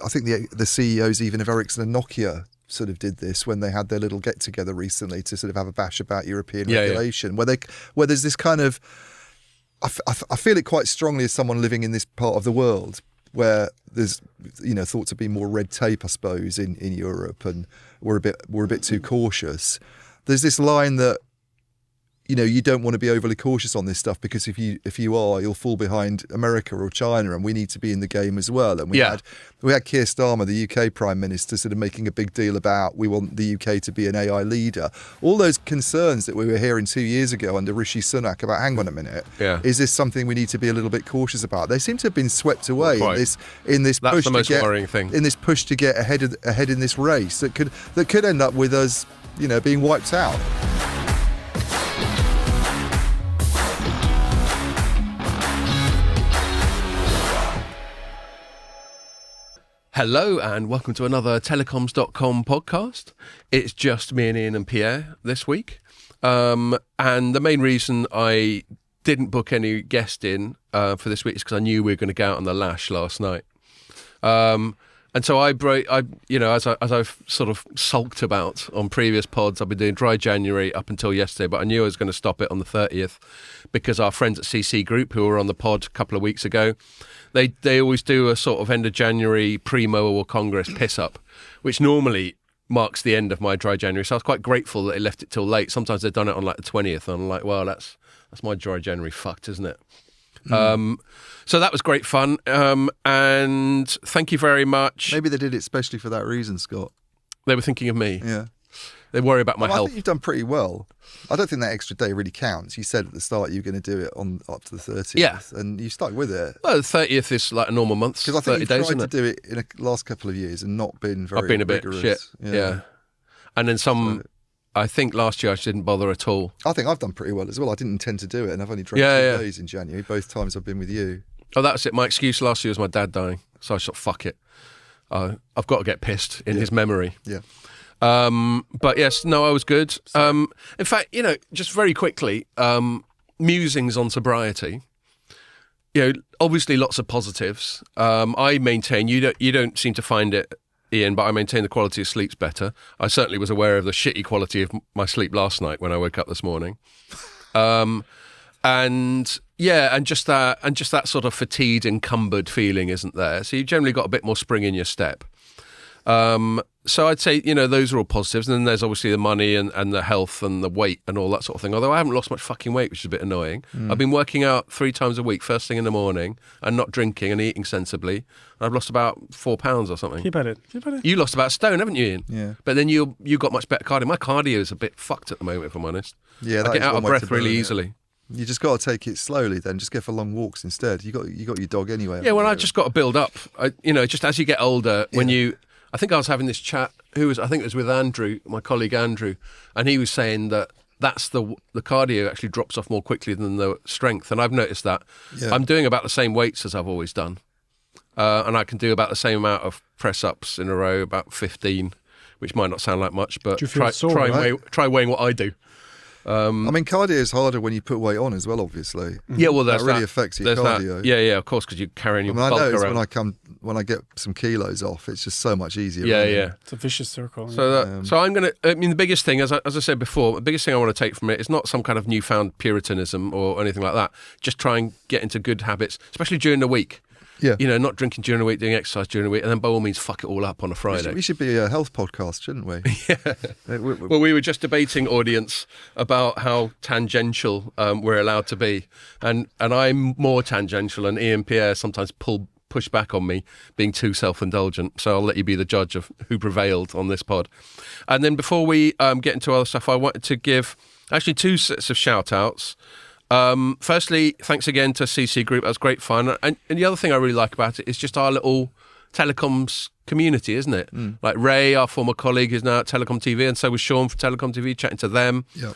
I think the CEOs even of Ericsson and Nokia sort of did this when they had their little get together recently to sort of have a bash about European regulation, where there's this kind of, I feel it quite strongly as someone living in this part of the world where there's thought to be more red tape, I suppose, in Europe, and we're a bit too cautious. There's this line that you don't want to be overly cautious on this stuff, because if you are, you'll fall behind America or China, and we need to be in the game as well. And we had Keir Starmer, the UK Prime Minister, sort of making a big deal about we want the UK to be an AI leader. All those concerns that we were hearing 2 years ago under Rishi Sunak about, hang on a minute, is this something we need to be a little bit cautious about? They seem to have been swept away in this That's push the most to get worrying thing. in this push to get ahead in this race that could end up with us, being wiped out. Hello and welcome to another Telecoms.com podcast. It's just me and Ian and Pierre this week. And the main reason I didn't book any guest in for this week is because I knew we were going to go out on the lash last night. And so as I've sort of sulked about on previous pods, I've been doing Dry January up until yesterday, but I knew I was going to stop it on the 30th because our friends at CC Group, who were on the pod a couple of weeks ago, they always do a sort of end of January pre-Mobile Congress piss-up, which normally marks the end of my Dry January. So I was quite grateful that they left it till late. Sometimes they've done it on like the 20th, and I'm like, well, that's my Dry January fucked, isn't it? So that was great fun, and thank you very much. Maybe they did it especially for that reason, Scott. They were thinking of me. Yeah. They worry about my health. I think you've done pretty well. I don't think that extra day really counts. You said at the start you were going to do it on up to the 30th, and you stuck with it. Well, the 30th is like a normal month. Because I think you've tried to do it in the last couple of years and not been very I've been a bit rigorous. shit, yeah. And then I think last year I didn't bother at all. I think I've done pretty well as well. I didn't intend to do it, and I've only drank 2 days in January, both times I've been with you. Oh, that's it. My excuse last year was my dad dying. So I thought, fuck it. I've got to get pissed in his memory. Yeah. But yes, no, I was good. In fact, just very quickly, musings on sobriety. Obviously lots of positives. I maintain, you don't seem to find it, Ian, but I maintain the quality of sleep's better. I certainly was aware of the shitty quality of my sleep last night when I woke up this morning. And just that sort of fatigued, encumbered feeling isn't there. So you've generally got a bit more spring in your step. So I'd say, those are all positives. And then there's obviously the money and the health and the weight and all that sort of thing. Although I haven't lost much fucking weight, which is a bit annoying. I've been working out 3 times a week, first thing in the morning, and not drinking and eating sensibly. And I've lost about 4 pounds or something. Keep at it. You lost about a stone, haven't you, Ian? Yeah. But then you got much better cardio. My cardio is a bit fucked at the moment, if I'm honest. Yeah, I get out of breath really easily. You just got to take it slowly then. Just go for long walks instead. You got your dog anyway. Yeah, well, I just got to build up. Just as you get older, I think I was having this chat. I think it was with Andrew, my colleague Andrew, and he was saying that that's the cardio actually drops off more quickly than the strength, and I've noticed that. Yeah. I'm doing about the same weights as I've always done, and I can do about the same amount of press ups in a row, about 15, which might not sound like much, but try weighing what I do. Cardio is harder when you put weight on as well, obviously. Yeah, well, that really affects your cardio. Yeah, of course, because you're carrying your bulk I notice around. when I get some kilos off, it's just so much easier. Yeah. It's a vicious circle. So I'm going to, the biggest thing, as I said before, the biggest thing I want to take from it is not some kind of newfound Puritanism or anything like that. Just try and get into good habits, especially during the week. Yeah. Not drinking during the week, doing exercise during the week, and then by all means, fuck it all up on a Friday. We should be a health podcast, shouldn't we? Yeah. Well, we were just debating, audience, about how tangential we're allowed to be, and I'm more tangential, and Ian Pierre sometimes push back on me being too self-indulgent. So I'll let you be the judge of who prevailed on this pod. And then before we get into other stuff, I wanted to give actually 2 sets of shout-outs. Firstly, thanks again to CC Group. That was great fun. And the other thing I really like about it is just our little telecoms community, isn't it? Like Ray, our former colleague, is now at Telecom TV, and so was Sean from Telecom TV, chatting to them. Yep.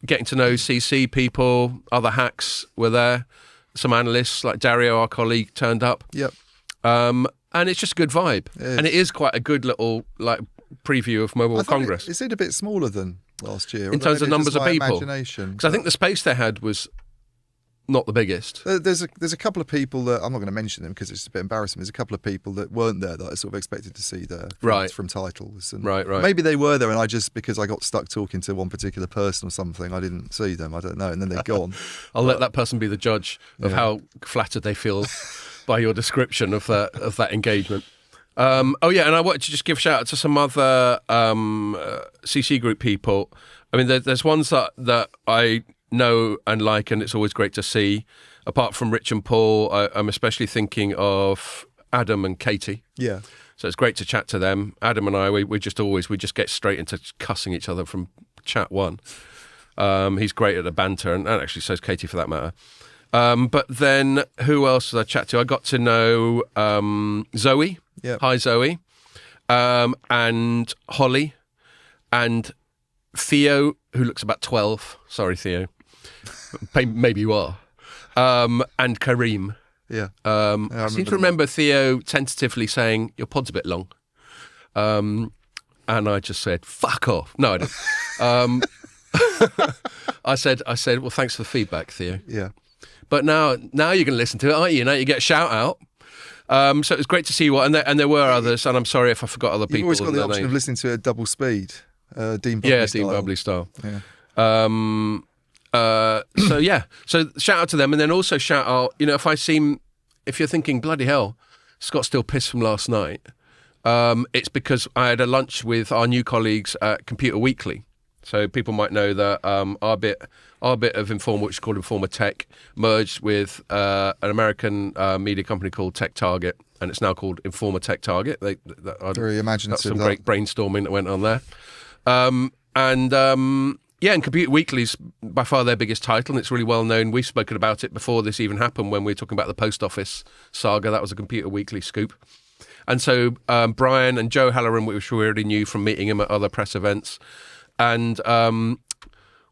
Getting to know CC people, other hacks were there. Some analysts like Dario, our colleague, turned up. Yep. And it's just a good vibe. And it is quite a good little preview of Mobile Congress. Is it a bit smaller than last year in terms of numbers of people? Because I think the space they had was not the biggest. There's a couple of people that I'm not going to mention them because it's just a bit embarrassing. There's a couple of people that weren't there that I sort of expected to see there from titles. And right. Maybe they were there, and I just, because I got stuck talking to one particular person or something, I didn't see them. I don't know, and then they're gone. I'll let that person be the judge of how flattered they feel by your description of that engagement. And I wanted to just give a shout out to some other CC group people. I mean, there's ones that I know and like, and it's always great to see. Apart from Rich and Paul, I'm especially thinking of Adam and Katie. Yeah. So it's great to chat to them. Adam and I, we just get straight into cussing each other from chat one. He's great at the banter, and actually so is Katie for that matter. But then who else did I chat to? I got to know Zoe. Yeah. Hi, Zoe. And Holly. And Theo, who looks about 12. Sorry, Theo. Maybe you are. And Kareem. Yeah. I seem to remember Theo tentatively saying, your pod's a bit long. And I just said, fuck off. No, I didn't. I said, well, thanks for the feedback, Theo. Yeah. But now you're going to listen to it, aren't you? Now you get a shout out. So it was great to see you. And there were others, and I'm sorry if I forgot other people. You've always got the option of listening to it at double speed. Dean Bubbly style. Dean Bubbly style. Yeah. So shout out to them, and then also shout out, if you're thinking, bloody hell, Scott's still pissed from last night, it's because I had a lunch with our new colleagues at Computer Weekly. So people might know that our bit of Informa, which is called Informa Tech, merged with an American media company called Tech Target, and it's now called Informa Tech Target. Very imaginative. That's some great brainstorming that went on there. And Computer Weekly's by far their biggest title, and it's really well known. We've spoken about it before this even happened when we were talking about the Post Office saga. That was a Computer Weekly scoop. And so Brian and Joe Halloran, which we already knew from meeting him at other press events, and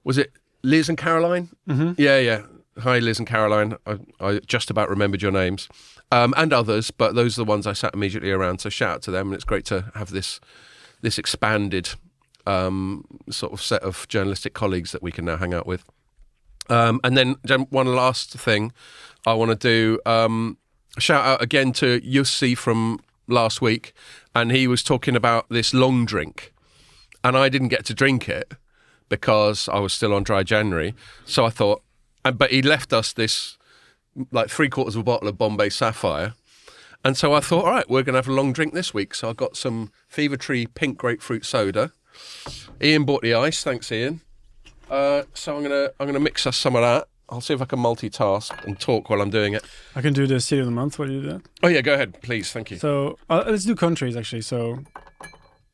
was it Liz and Caroline? Mm-hmm. Yeah. Hi, Liz and Caroline. I just about remembered your names. And others, but those are the ones I sat immediately around. So shout out to them, and it's great to have this expanded sort of set of journalistic colleagues that we can now hang out with. And then one last thing I want to do, shout out again to Jussi from last week, and he was talking about this long drink, and I didn't get to drink it because I was still on dry January. So I thought, but he left us this like 3/4 of a bottle of Bombay Sapphire. And so I thought, all right, we're going to have a long drink this week. So I got some Fever-Tree pink grapefruit soda. Ian bought the ice. Thanks, Ian. So I'm gonna mix us some of that. I'll see if I can multitask and talk while I'm doing it. I can do the city of the month while you do that. Oh yeah, go ahead, please. Thank you. So let's do countries actually. So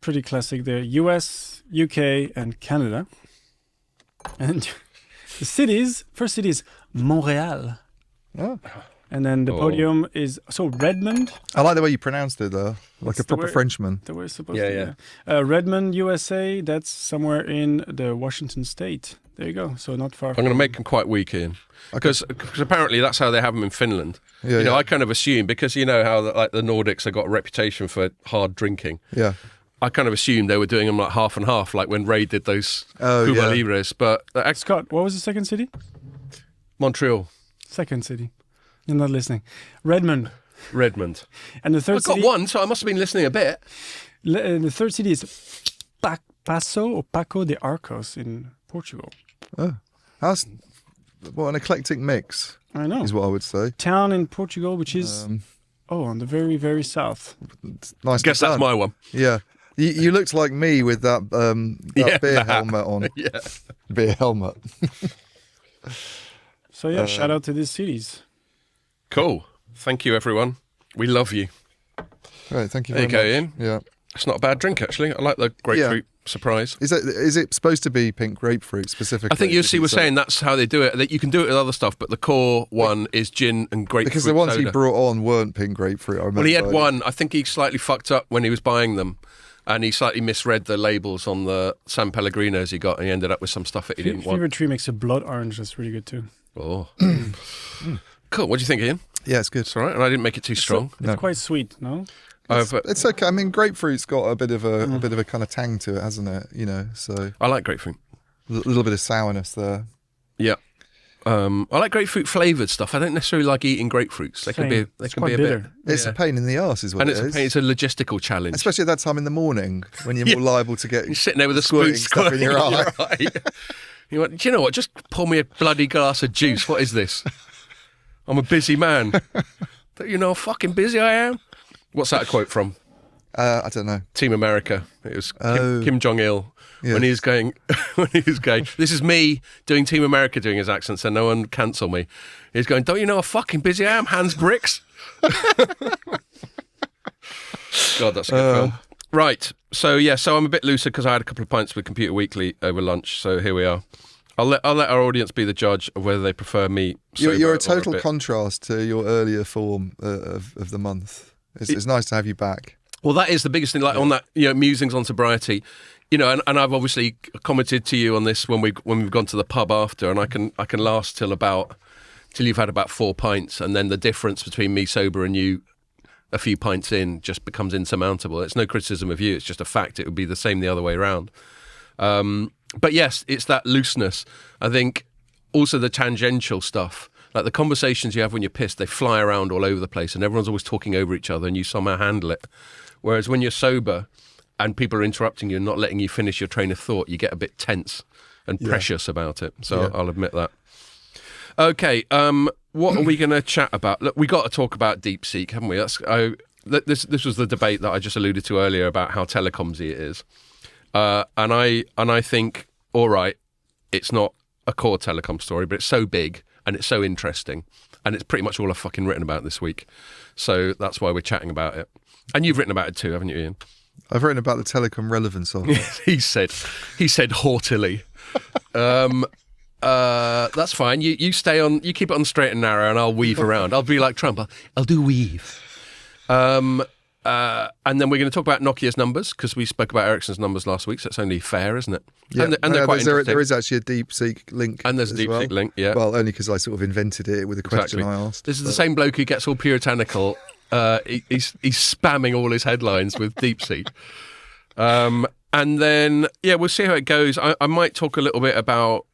pretty classic there: US, UK, and Canada. And the cities. First city is Montreal. Oh. And then the podium is Redmond. I like the way you pronounced it, though, like That's a proper Frenchman. The way it's supposed to. Yeah. Redmond, USA. That's somewhere in the Washington state. There you go. So not far. I'm going to make them quite weak, Ian, because apparently that's how they have them in Finland. Yeah, I kind of assume, because you know how the Nordics have got a reputation for hard drinking. Yeah. I kind of assumed they were doing them like half and half, like when Ray did those Cuba Libres. But Scott, what was the second city? Montreal. Second city. You're not listening. Redmond. And the third city... I got one, so I must have been listening a bit. The third city is Paco de Arcos in Portugal. Oh, what an eclectic mix. I know. Is what I would say. Town in Portugal, which is on the very, very south. Nice. Guess that's my one. Yeah. You looked like me with that beer helmet on. Yeah. Beer helmet. So shout out to these cities. Cool. Thank you, everyone. We love you. Right, thank you very much. There you go, Ian. Yeah. It's not a bad drink, actually. I like the grapefruit surprise. Is it supposed to be pink grapefruit specifically? I think Jussi was saying that's how they do it. That you can do it with other stuff, but the core one is gin and grapefruit because the ones soda. he brought on weren't pink grapefruit. I remember. Well, he had one. I think he slightly fucked up when he was buying them, and he slightly misread the labels on the San Pellegrinos he got, and he ended up with some stuff that he didn't want. Fever-Tree makes a blood orange. That's really good too. Oh, cool. What do you think, Ian? Yeah, it's good. It's all right, and I didn't make it too strong. It's quite sweet, no? It's okay. I mean, grapefruit's got a bit of a kind of tang to it, hasn't it? So I like grapefruit. A little bit of sourness there. Yeah. I like grapefruit flavoured stuff. I don't necessarily like eating grapefruits. They can be a bitter. bit. It's a pain in the arse, is what And it is. it's a logistical challenge. Especially at that time in the morning when you're more liable to get You're sitting there with a squirting spoon stuff in your eye. You went, do you know what? Just pour me a bloody glass of juice. What is this? I'm a busy man. Don't you know how fucking busy I am? What's that a quote from? I don't know. Team America. It was Kim Jong-il. Yes. When he was going, this is me doing Team America doing his accent, so no one cancel me. He's going, don't you know how fucking busy I am? Hands bricks. God, that's a good film. Right. So I'm a bit looser because I had a couple of pints with Computer Weekly over lunch. So here we are. I'll let our audience be the judge of whether they prefer me. You're a total contrast to your earlier form of the month. It's nice to have you back. Well, that is the biggest thing. Like on that, musings on sobriety. And I've obviously commented to you on this when we've gone to the pub after, and I can last till you've had about 4 pints, and then the difference between me sober and you a few pints in just becomes insurmountable. It's no criticism of you; it's just a fact. It would be the same the other way around. But yes, it's that looseness. I think also the tangential stuff, like the conversations you have when you're pissed, they fly around all over the place, and everyone's always talking over each other, and you somehow handle it. Whereas when you're sober and people are interrupting you and not letting you finish your train of thought, you get a bit tense and precious about it. So I'll admit that. Okay, what are we going to chat about? Look, we got to talk about DeepSeek, haven't we? This was the debate that I just alluded to earlier about how Telecoms-y it is. And I think, all right, it's not a core telecom story, but it's so big and it's so interesting, and it's pretty much all I've fucking written about this week. So that's why we're chatting about it. And you've written about it too, haven't you, Ian? I've written about the telecom relevance of it. he said haughtily. That's fine. You keep it on straight and narrow, and I'll weave around. I'll be like Trump. I'll do weave. And then we're going to talk about Nokia's numbers, because we spoke about Ericsson's numbers last week, so it's only fair, isn't it? Yeah. And they're quite interesting. There is actually a DeepSeek link. And there's a DeepSeek link, yeah. Well, only because I sort of invented it with a question I asked. This is the same bloke who gets all puritanical. He's spamming all his headlines with DeepSeek. And then, we'll see how it goes. I might talk a little bit about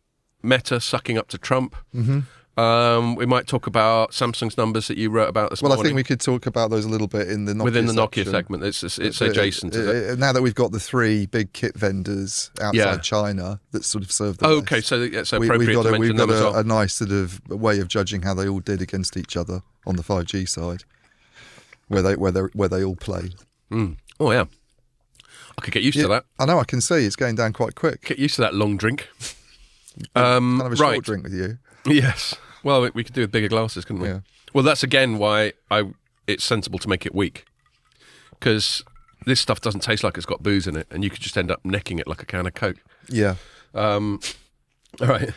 Meta sucking up to Trump. Mm-hmm. We might talk about Samsung's numbers that you wrote about this morning. Well, I think we could talk about those a little bit in the Nokia within the Nokia section. segment. It's adjacent to it. Now that we've got the 3 big kit vendors outside China that sort of serve the okay, West, so it's appropriate to mention we've them got as well. a nice sort of way of judging how they all did against each other on the 5G side, where they all play. Mm. Oh yeah, I could get used to that. I know, I can see it's going down quite quick. Get used to that long drink. Kind of a short drink with you. Yes. Well, we could do with bigger glasses, couldn't we? Yeah. Well, that's again why it's sensible to make it weak, because this stuff doesn't taste like it's got booze in it, and you could just end up necking it like a can of Coke. Yeah. All right.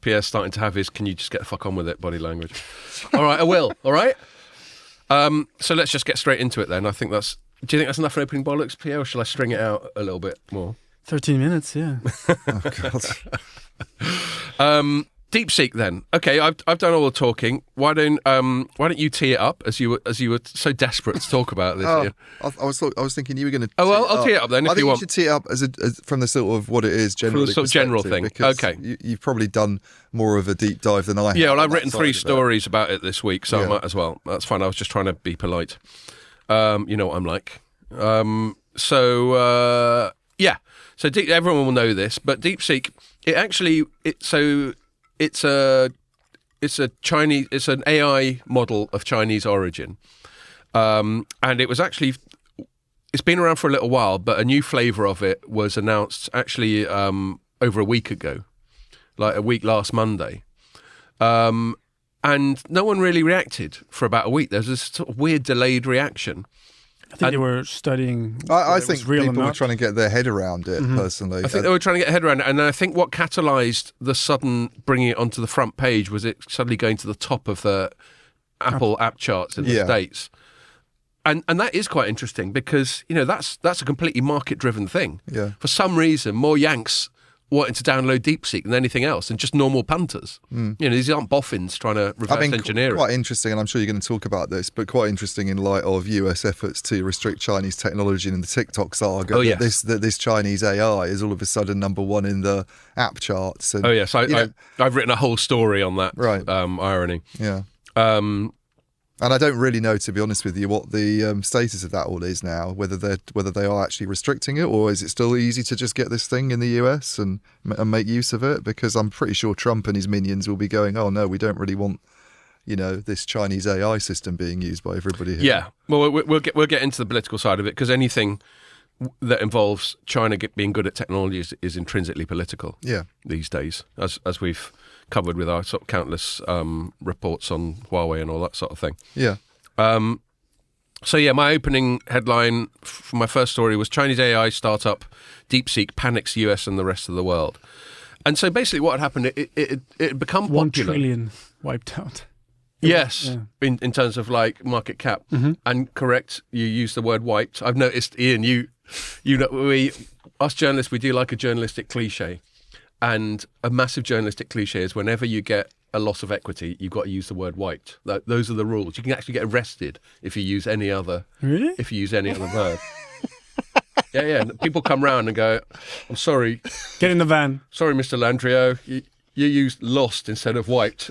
Pierre's starting to have his "can you just get the fuck on with it" body language. All right, I will. All right. So let's just get straight into it then. Do you think that's enough for opening bollocks, Pierre, or shall I string it out a little bit more? 13 minutes, yeah. Oh, God. DeepSeek then. Okay, I've done all the talking. Why don't you tee it up as you were so desperate to talk about this? I was thinking you were going to. Oh well, I'll tee it up then if you want. I think you should tee it up as from the sort of what it is generally. From the sort of general thing. Okay. You've probably done more of a deep dive than I have. Yeah, well, I've written 3 stories about it this week, so I might as well. That's fine. I was just trying to be polite. You know what I'm like. So everyone will know this, but DeepSeek, it's an AI model of Chinese origin, and it's been around for a little while, but a new flavour of it was announced actually over a week ago, like a week last Monday, and no one really reacted for about a week. There was this sort of weird delayed reaction. I think they were studying. I think people were trying to get their head around it, personally. I think they were trying to get their head around it. And I think what catalysed the sudden bringing it onto the front page was it suddenly going to the top of the Apple app charts in the States. And that is quite interesting because, that's a completely market-driven thing. Yeah. For some reason, more Yanks wanting to download DeepSeek than anything else, and just normal punters. These aren't boffins trying to reverse engineer it. Quite interesting, and I'm sure you're going to talk about this, but quite interesting in light of US efforts to restrict Chinese technology and the TikTok saga. That this Chinese AI is all of a sudden number one in the app charts. And, I've written a whole story on that. Right. Irony. Yeah. And I don't really know, to be honest with you, what the status of that all is now. Whether they are actually restricting it, or is it still easy to just get this thing in the US and make use of it? Because I'm pretty sure Trump and his minions will be going, "Oh no, we don't really want, this Chinese AI system being used by everybody here." Yeah. Well, we'll get into the political side of it, because anything that involves China being good at technology is intrinsically political. Yeah. These days, as we've covered with our sort of countless reports on Huawei and all that sort of thing. Yeah. My opening headline for my first story was Chinese AI startup DeepSeek panics US and the rest of the world. And so basically what had happened, it had become popular. 1 trillion wiped out. Yes, yeah. in terms of like market cap. Mm-hmm. And correct, you use the word wiped. I've noticed, Ian, you know, us journalists, we do like a journalistic cliche. And a massive journalistic cliche is whenever you get a loss of equity, you've got to use the word wiped. Those are the rules. You can actually get arrested if you use any other. Really? If you use any other verb. Yeah. People come round and go, "I'm sorry." Get in the van. "Sorry, Mr. Landrio, you used lost instead of wiped.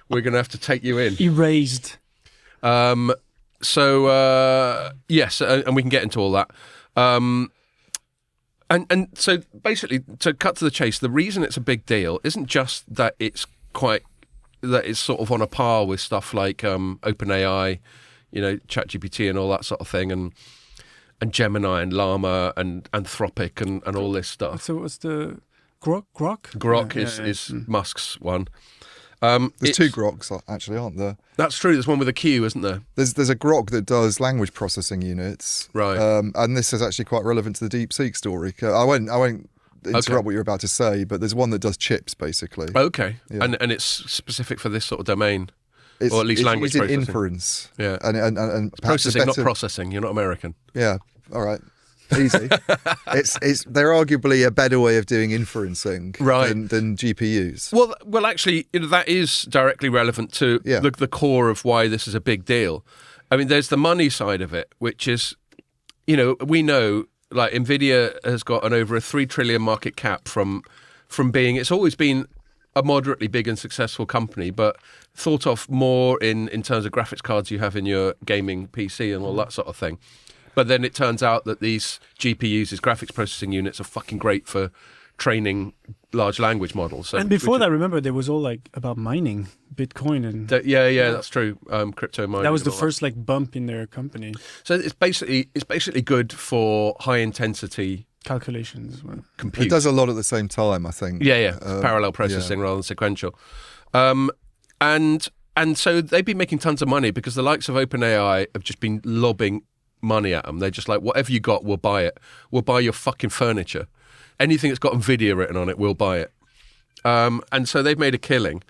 We're going to have to take you in." Erased. Yes, and we can get into all that. And so basically, to cut to the chase, the reason it's a big deal isn't just that it's sort of on a par with stuff like OpenAI, ChatGPT and all that sort of thing, and Gemini and Llama and Anthropic and all this stuff. So what's the Grok? Grok is Musk's one. There's two Groks, actually, aren't there? That's true. There's one with a Q, isn't there? There's a Grok that does language processing units, right? And this is actually quite relevant to the DeepSeek story. I won't interrupt what you're about to say, but there's one that does chips, basically. Okay, yeah. and it's specific for this sort of domain, or at least language processing. Inference. Yeah, and processing, not processing. You're not American. Yeah. All right. Easy. They're arguably a better way of doing inferencing than GPUs. Well, actually, that is directly relevant to the core of why this is a big deal. I mean, there's the money side of it, which is, we know, like Nvidia has got an over a 3 trillion market cap from being. It's always been a moderately big and successful company, but thought of more in terms of graphics cards you have in your gaming PC and all that sort of thing. But then it turns out that these GPUs, these graphics processing units, are fucking great for training large language models. So, and before that, remember, there was all like about mining, Bitcoin, and that's true. Crypto mining. That was the first bump in their company. So it's basically good for high intensity calculations. Compute. It does a lot at the same time, I think. Yeah. Parallel processing rather than sequential. And so they've been making tons of money because the likes of OpenAI have just been lobbing money at them. They're just like, whatever you got, we'll buy it. We'll buy your fucking furniture. Anything that's got NVIDIA written on it, we'll buy it. And so they've made a killing.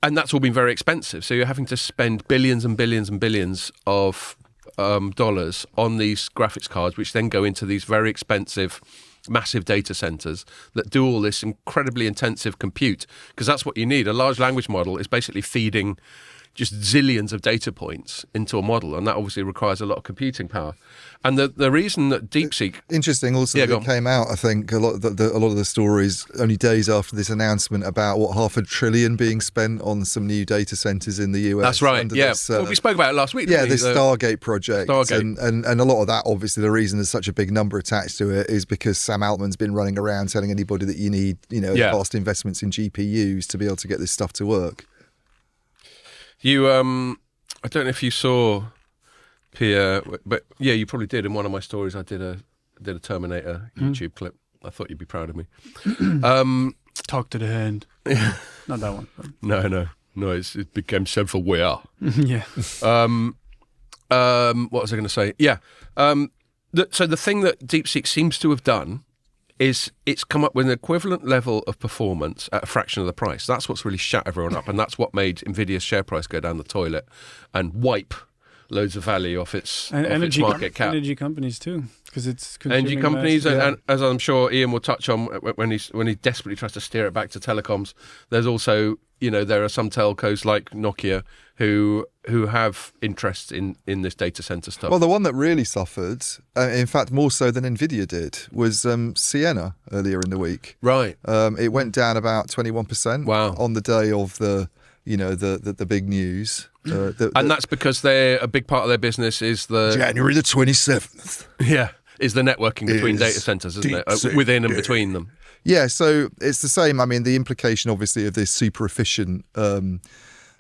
And that's all been very expensive. So you're having to spend billions and billions and billions of dollars on these graphics cards, which then go into these very expensive, massive data centers that do all this incredibly intensive compute. Because that's what you need. A large language model is basically feeding just zillions of data points into a model, and that obviously requires a lot of computing power. And the reason that DeepSeek... Interesting also that it came out, I think, a lot of the stories only days after this announcement about, $500 billion being spent on some new data centres in the US. That's right, yeah. This, we spoke about it last week, didn't we? This Stargate project. And a lot of that, obviously, the reason there's such a big number attached to it is because Sam Altman's been running around telling anybody that you need, vast investments in GPUs to be able to get this stuff to work. You, I don't know if you saw, Pierre, but yeah, you probably did. In one of my stories, I did a Terminator YouTube clip. I thought you'd be proud of me. Talk to the hand. Not that one. No. It became self-aware. Yeah. What was I going to say? Yeah. So the thing that DeepSeek seems to have done is it's come up with an equivalent level of performance at a fraction of the price. That's what's really shut everyone up, and that's what made NVIDIA's share price go down the toilet and wipe loads of value off its market cap. Energy companies too, because it's energy companies, and as I'm sure Ian will touch on when he desperately tries to steer it back to telecoms. There's also, there are some telcos like Nokia who have interests in this data center stuff. Well, the one that really suffered, in fact, more so than Nvidia did, was Ciena earlier in the week. Right. It went down about 21%. Wow. On the day of the big news. And that's because a big part of their business is the January the 27th. Yeah, is the networking between data centers, isn't it? Within and between them. Yeah, so it's the same. I mean, the implication, obviously, of this super efficient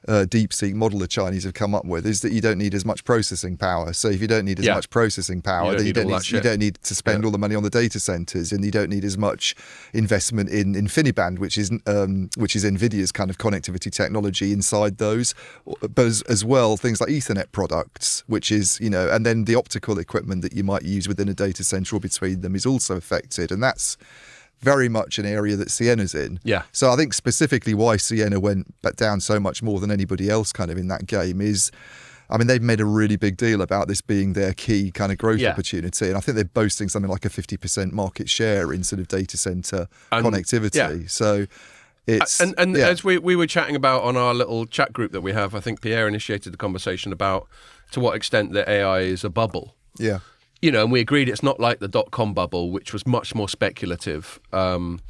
DeepSeek model the Chinese have come up with is that you don't need as much processing power. So if you don't need as much processing power, then you don't need to spend all the money on the data centers, and you don't need as much investment in InfiniBand, which is Nvidia's kind of connectivity technology inside those, but as well things like Ethernet products, which is and then the optical equipment that you might use within a data center or between them is also affected, and that's very much an area that Ciena's in. Yeah. So I think specifically why Ciena went down so much more than anybody else kind of in that game is, I mean, they've made a really big deal about this being their key kind of growth opportunity. And I think they're boasting something like a 50% market share in sort of data center connectivity. Yeah. So it's... And as we were chatting about on our little chat group that we have, I think Pierre initiated the conversation about to what extent that AI is a bubble. Yeah. And we agreed it's not like the dot-com bubble, which was much more speculative, and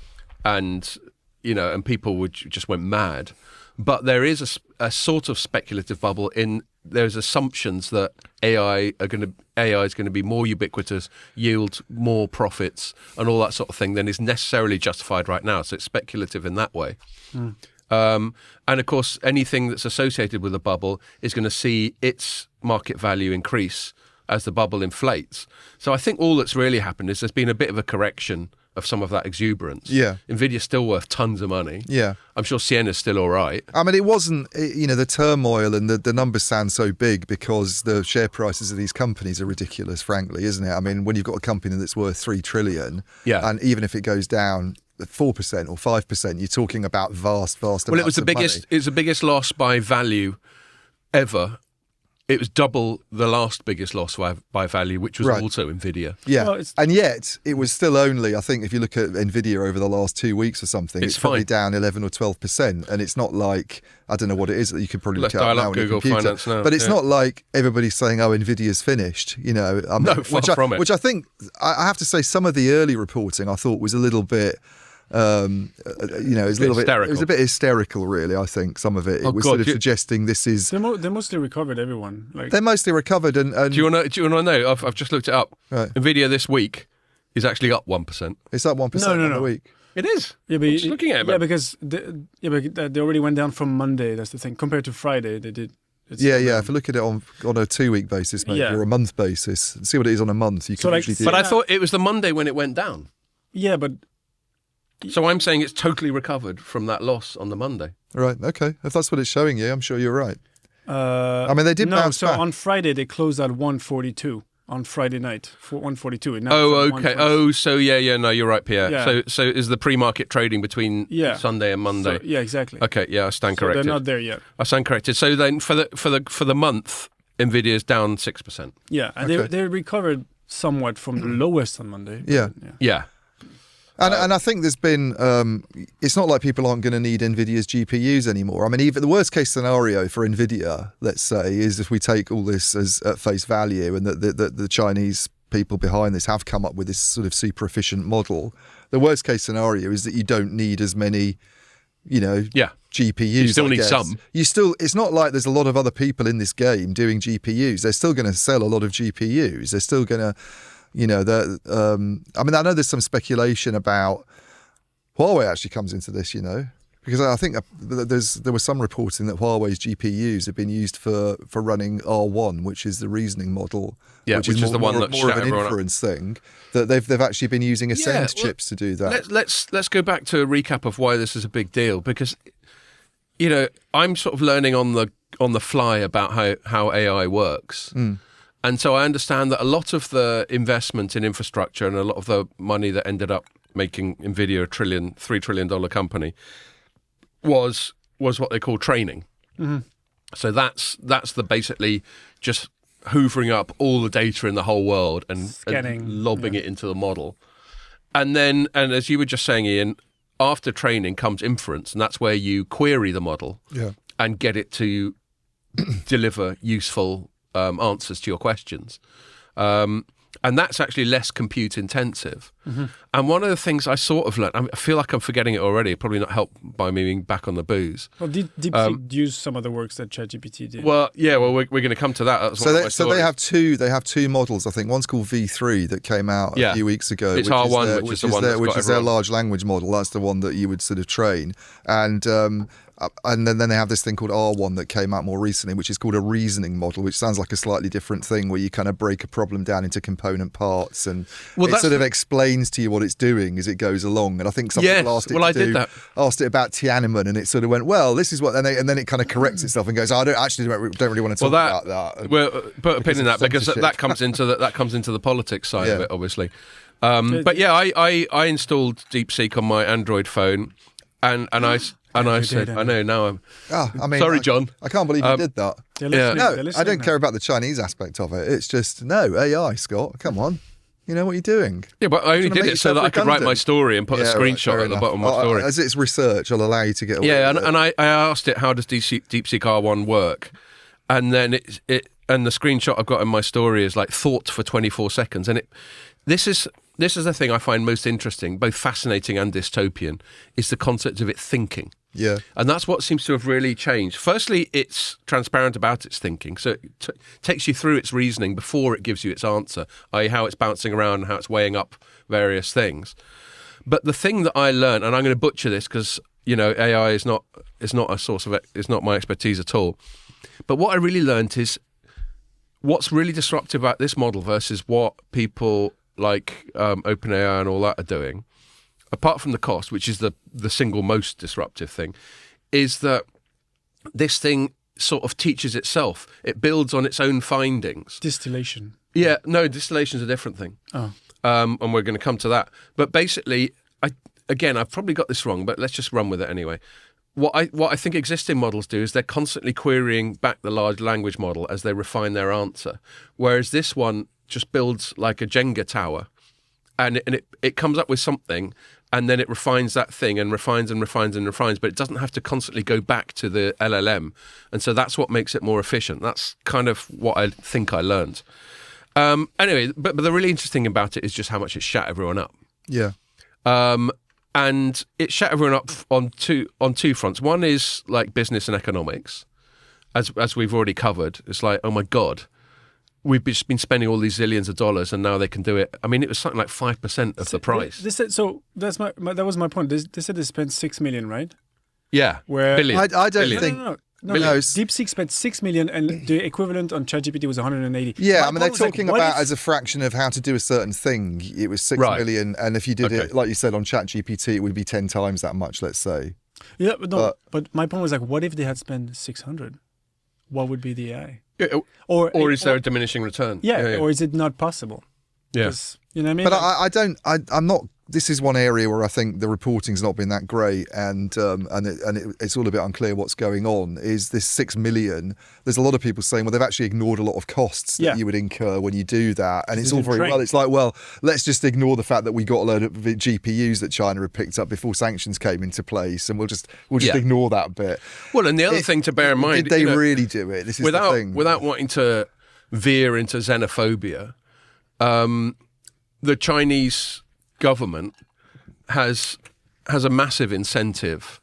people just went mad. But there is a sort of speculative bubble in there's assumptions that AI is going to be more ubiquitous, yield more profits, and all that sort of thing than is necessarily justified right now. So it's speculative in that way. And of course, anything that's associated with a bubble is going to see its market value increase as the bubble inflates. So I think all that's really happened is there's been a bit of a correction of some of that exuberance. Yeah. Nvidia's still worth tons of money. Yeah. I'm sure Ciena's still all right. I mean, it wasn't, the turmoil and the numbers sound so big because the share prices of these companies are ridiculous, frankly, isn't it? I mean, when you've got a company that's worth 3 trillion, and even if it goes down 4% or 5%, you're talking about vast amounts of money. It was the biggest loss by value ever. It was double the last biggest loss by value, which was also Nvidia. Yeah, well, and yet it was still only, I think, if you look at Nvidia over the last 2 weeks or something, it's probably down 11 or 12%. And it's not like, I don't know what it is that you could probably look at now on your computer. Finance now. But it's not like everybody's saying, oh, Nvidia's finished. No, far from it. Which I think, I have to say, some of the early reporting I thought was a little bit... it was a bit hysterical, really. I think some of it was sort of suggesting this is. They mostly recovered. Everyone, they're mostly recovered. And do you want to know? I've just looked it up. Right. Nvidia this week is actually up 1%. It's up 1% in a week. It is. Yeah, but I'm just looking at it. Yeah, because they already went down from Monday. That's the thing. Compared to Friday, they did. Yeah. If you look at it on a 2-week basis, maybe, or a month basis, and see what it is on a month. You can usually do. But I thought it was the Monday when it went down. Yeah, but. So I'm saying it's totally recovered from that loss on the Monday. Right, okay. If that's what it's showing you, I'm sure you're right. I mean, they did bounce back. So on Friday, they closed at 142 on Friday night, for 142. And okay. Oh, so no, you're right, Pierre. Yeah. So is the pre-market trading between Sunday and Monday? So, yeah, exactly. Okay, yeah, I stand corrected. They're not there yet. I stand corrected. So then for the month, Nvidia's down 6%. Yeah, and they recovered somewhat from the lowest on Monday. Yeah. And I think there's been, it's not like people aren't going to need NVIDIA's GPUs anymore. I mean, even the worst case scenario for NVIDIA, let's say, is if we take all this as at face value and that the Chinese people behind this have come up with this sort of super efficient model. The worst case scenario is that you don't need as many, GPUs. You still need some. It's not like there's a lot of other people in this game doing GPUs. They're still going to sell a lot of GPUs. They're still going to... I know there's some speculation about Huawei actually comes into this, because I think there was some reporting that Huawei's GPUs have been used for running R1, which is the reasoning model, which is the one that's more of an inference thing. That they've actually been using Ascend chips to do that. Let's go back to a recap of why this is a big deal, because I'm sort of learning on the fly about how AI works. And so I understand that a lot of the investment in infrastructure and a lot of the money that ended up making NVIDIA a $3 trillion company was what they call training. Mm-hmm. So that's the basically just hoovering up all the data in the whole world and lobbing it into the model. And as you were just saying, Ian, after training comes inference, and that's where you query the model and get it to deliver useful answers to your questions. And that's actually less compute intensive. Mm-hmm. And one of the things I sort of learned, I feel like I'm forgetting it already, probably not helped by me being back on the booze. Well, DeepSeek used some of the works that ChatGPT did. Well, yeah, we're going to come to that. So they have two models, I think. One's called V3 that came out a few weeks ago. It's R1, which is their large language model. That's the one that you would sort of train. And then they have this thing called R1 that came out more recently, which is called a reasoning model, which sounds like a slightly different thing, where you kind of break a problem down into component parts, and it sort of explains to you what it's doing as it goes along. And I think some people asked it about Tiananmen, and it sort of went, well, this is what, and then it kind of corrects itself and goes, I don't really want to talk about that. Well, put a pin in that, because that comes into the politics side of it, obviously. But yeah, I installed DeepSeek on my Android phone, and I said, I know, now I'm... sorry, John. I can't believe you did that. I don't care about the Chinese aspect of it. It's just, no, AI, Scott, come on. You know what you're doing. Yeah, but I only did it so that I could write my story and put a screenshot at the bottom of my story. As it's research, I'll allow you to get away with it. And I asked it, how does DeepSeek R1 work? And then and the screenshot I've got in my story is like thought for 24 seconds. And this is the thing I find most interesting, both fascinating and dystopian, is the concept of it thinking. Yeah. And that's what seems to have really changed. Firstly, it's transparent about its thinking. So it takes you through its reasoning before it gives you its answer, i.e. how it's bouncing around and how it's weighing up various things. But the thing that I learned, and I'm going to butcher this because, AI is not a source of it's not my expertise at all. But what I really learned is what's really disruptive about this model versus what people like OpenAI and all that are doing, apart from the cost, which is the single most disruptive thing, is that this thing sort of teaches itself. It builds on its own findings. Distillation. Yeah, no, distillation is a different thing. Oh. And we're going to come to that. But basically, I've probably got this wrong, but let's just run with it anyway. What I think existing models do is they're constantly querying back the large language model as they refine their answer, whereas this one just builds like a Jenga tower, and it comes up with something, and then it refines that thing and refines and refines and refines, but it doesn't have to constantly go back to the LLM. And so that's what makes it more efficient. That's kind of what I think I learned. Anyway, but the really interesting about it is just how much it shat everyone up. Yeah. And it shut everyone up on two fronts. One is like business and economics, as we've already covered. It's like, oh my God, we've just been spending all these zillions of dollars, and now they can do it. I mean, it was something like 5% of the price. That was my point. They said they spent $6 million, right? Yeah, billion. I don't think. No, DeepSeek spent $6 million, and the equivalent on ChatGPT was 180. Yeah, I mean, they're talking about as a fraction of how to do a certain thing. It was 6 million, and if you did it, like you said, on ChatGPT, it would be 10 times that much, let's say. Yeah, but my point was like, what if they had spent 600? What would be the AI? Yeah, or is there a diminishing return? Yeah, or is it not possible? Yeah. You know what I But mean? I'm not. This is one area where I think the reporting's not been that great, and it's all a bit unclear what's going on. Is this 6 million? There's a lot of people saying, well, they've actually ignored a lot of costs that you would incur when you do that, and it's all very well. It's like, well, let's just ignore the fact that we got a load of GPUs that China had picked up before sanctions came into place, and we'll just ignore that bit. Well, and the other thing to bear in mind, did they really do it? This is the thing. Without wanting to veer into xenophobia, the Chinese government has a massive incentive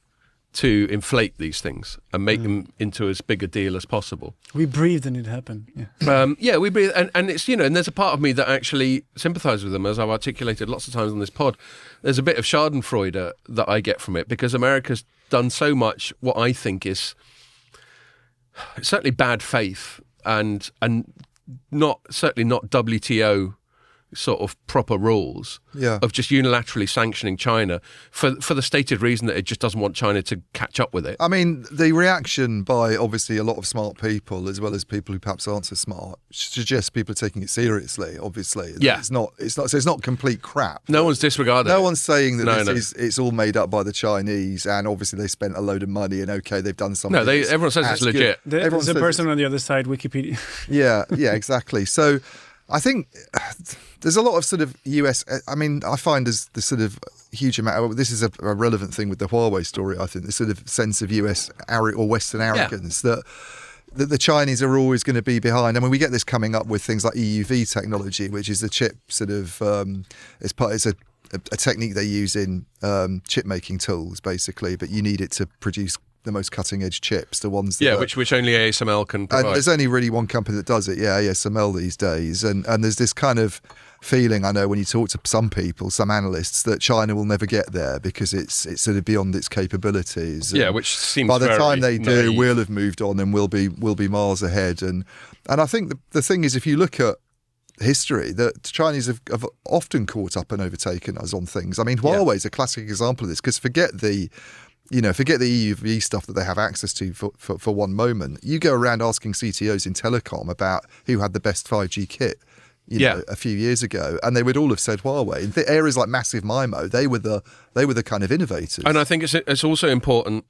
to inflate these things and make them into as big a deal as possible. We breathed and it happened. Yeah, we breathe, and it's and there's a part of me that actually sympathises with them, as I've articulated lots of times on this pod. There's a bit of Schadenfreude that I get from it, because America's done so much what I think is certainly bad faith and certainly not WTO sort of proper rules of just unilaterally sanctioning China for the stated reason that it just doesn't want China to catch up with it. I mean, the reaction by obviously a lot of smart people, as well as people who perhaps aren't so smart, suggests people are taking it seriously. Obviously, it's not complete crap. No one's disregarding. No one's saying that it's all made up by the Chinese, and obviously they spent a load of money, and they've done something. No, everyone says it's legit. There's a person on the other side, Wikipedia. Yeah, exactly. So I think there's a lot of sort of US, I mean, I find there's the sort of huge amount, this is a relevant thing with the Huawei story, I think, the sort of sense of US or Western arrogance that the Chinese are always going to be behind. I mean, we get this coming up with things like EUV technology, which is the chip sort of, it's a technique they use in chip making tools, basically, but you need it to produce the most cutting edge chips, the ones that which only ASML can provide. And there's only really one company that does it, ASML these days, and there's this kind of feeling, I know, when you talk to some people, some analysts, that China will never get there because it's sort of beyond its capabilities. Yeah, which seems by the time they do, naive. we'll have moved on and we'll be miles ahead. And I think the thing is, if you look at history, that Chinese have often caught up and overtaken us on things. I mean, Huawei is a classic example of this, because forget the EUV stuff that they have access to for one moment. You go around asking CTOs in telecom about who had the best 5G kit, a few years ago, and they would all have said Huawei. In areas like massive MIMO, they were the kind of innovators. And I think it's also important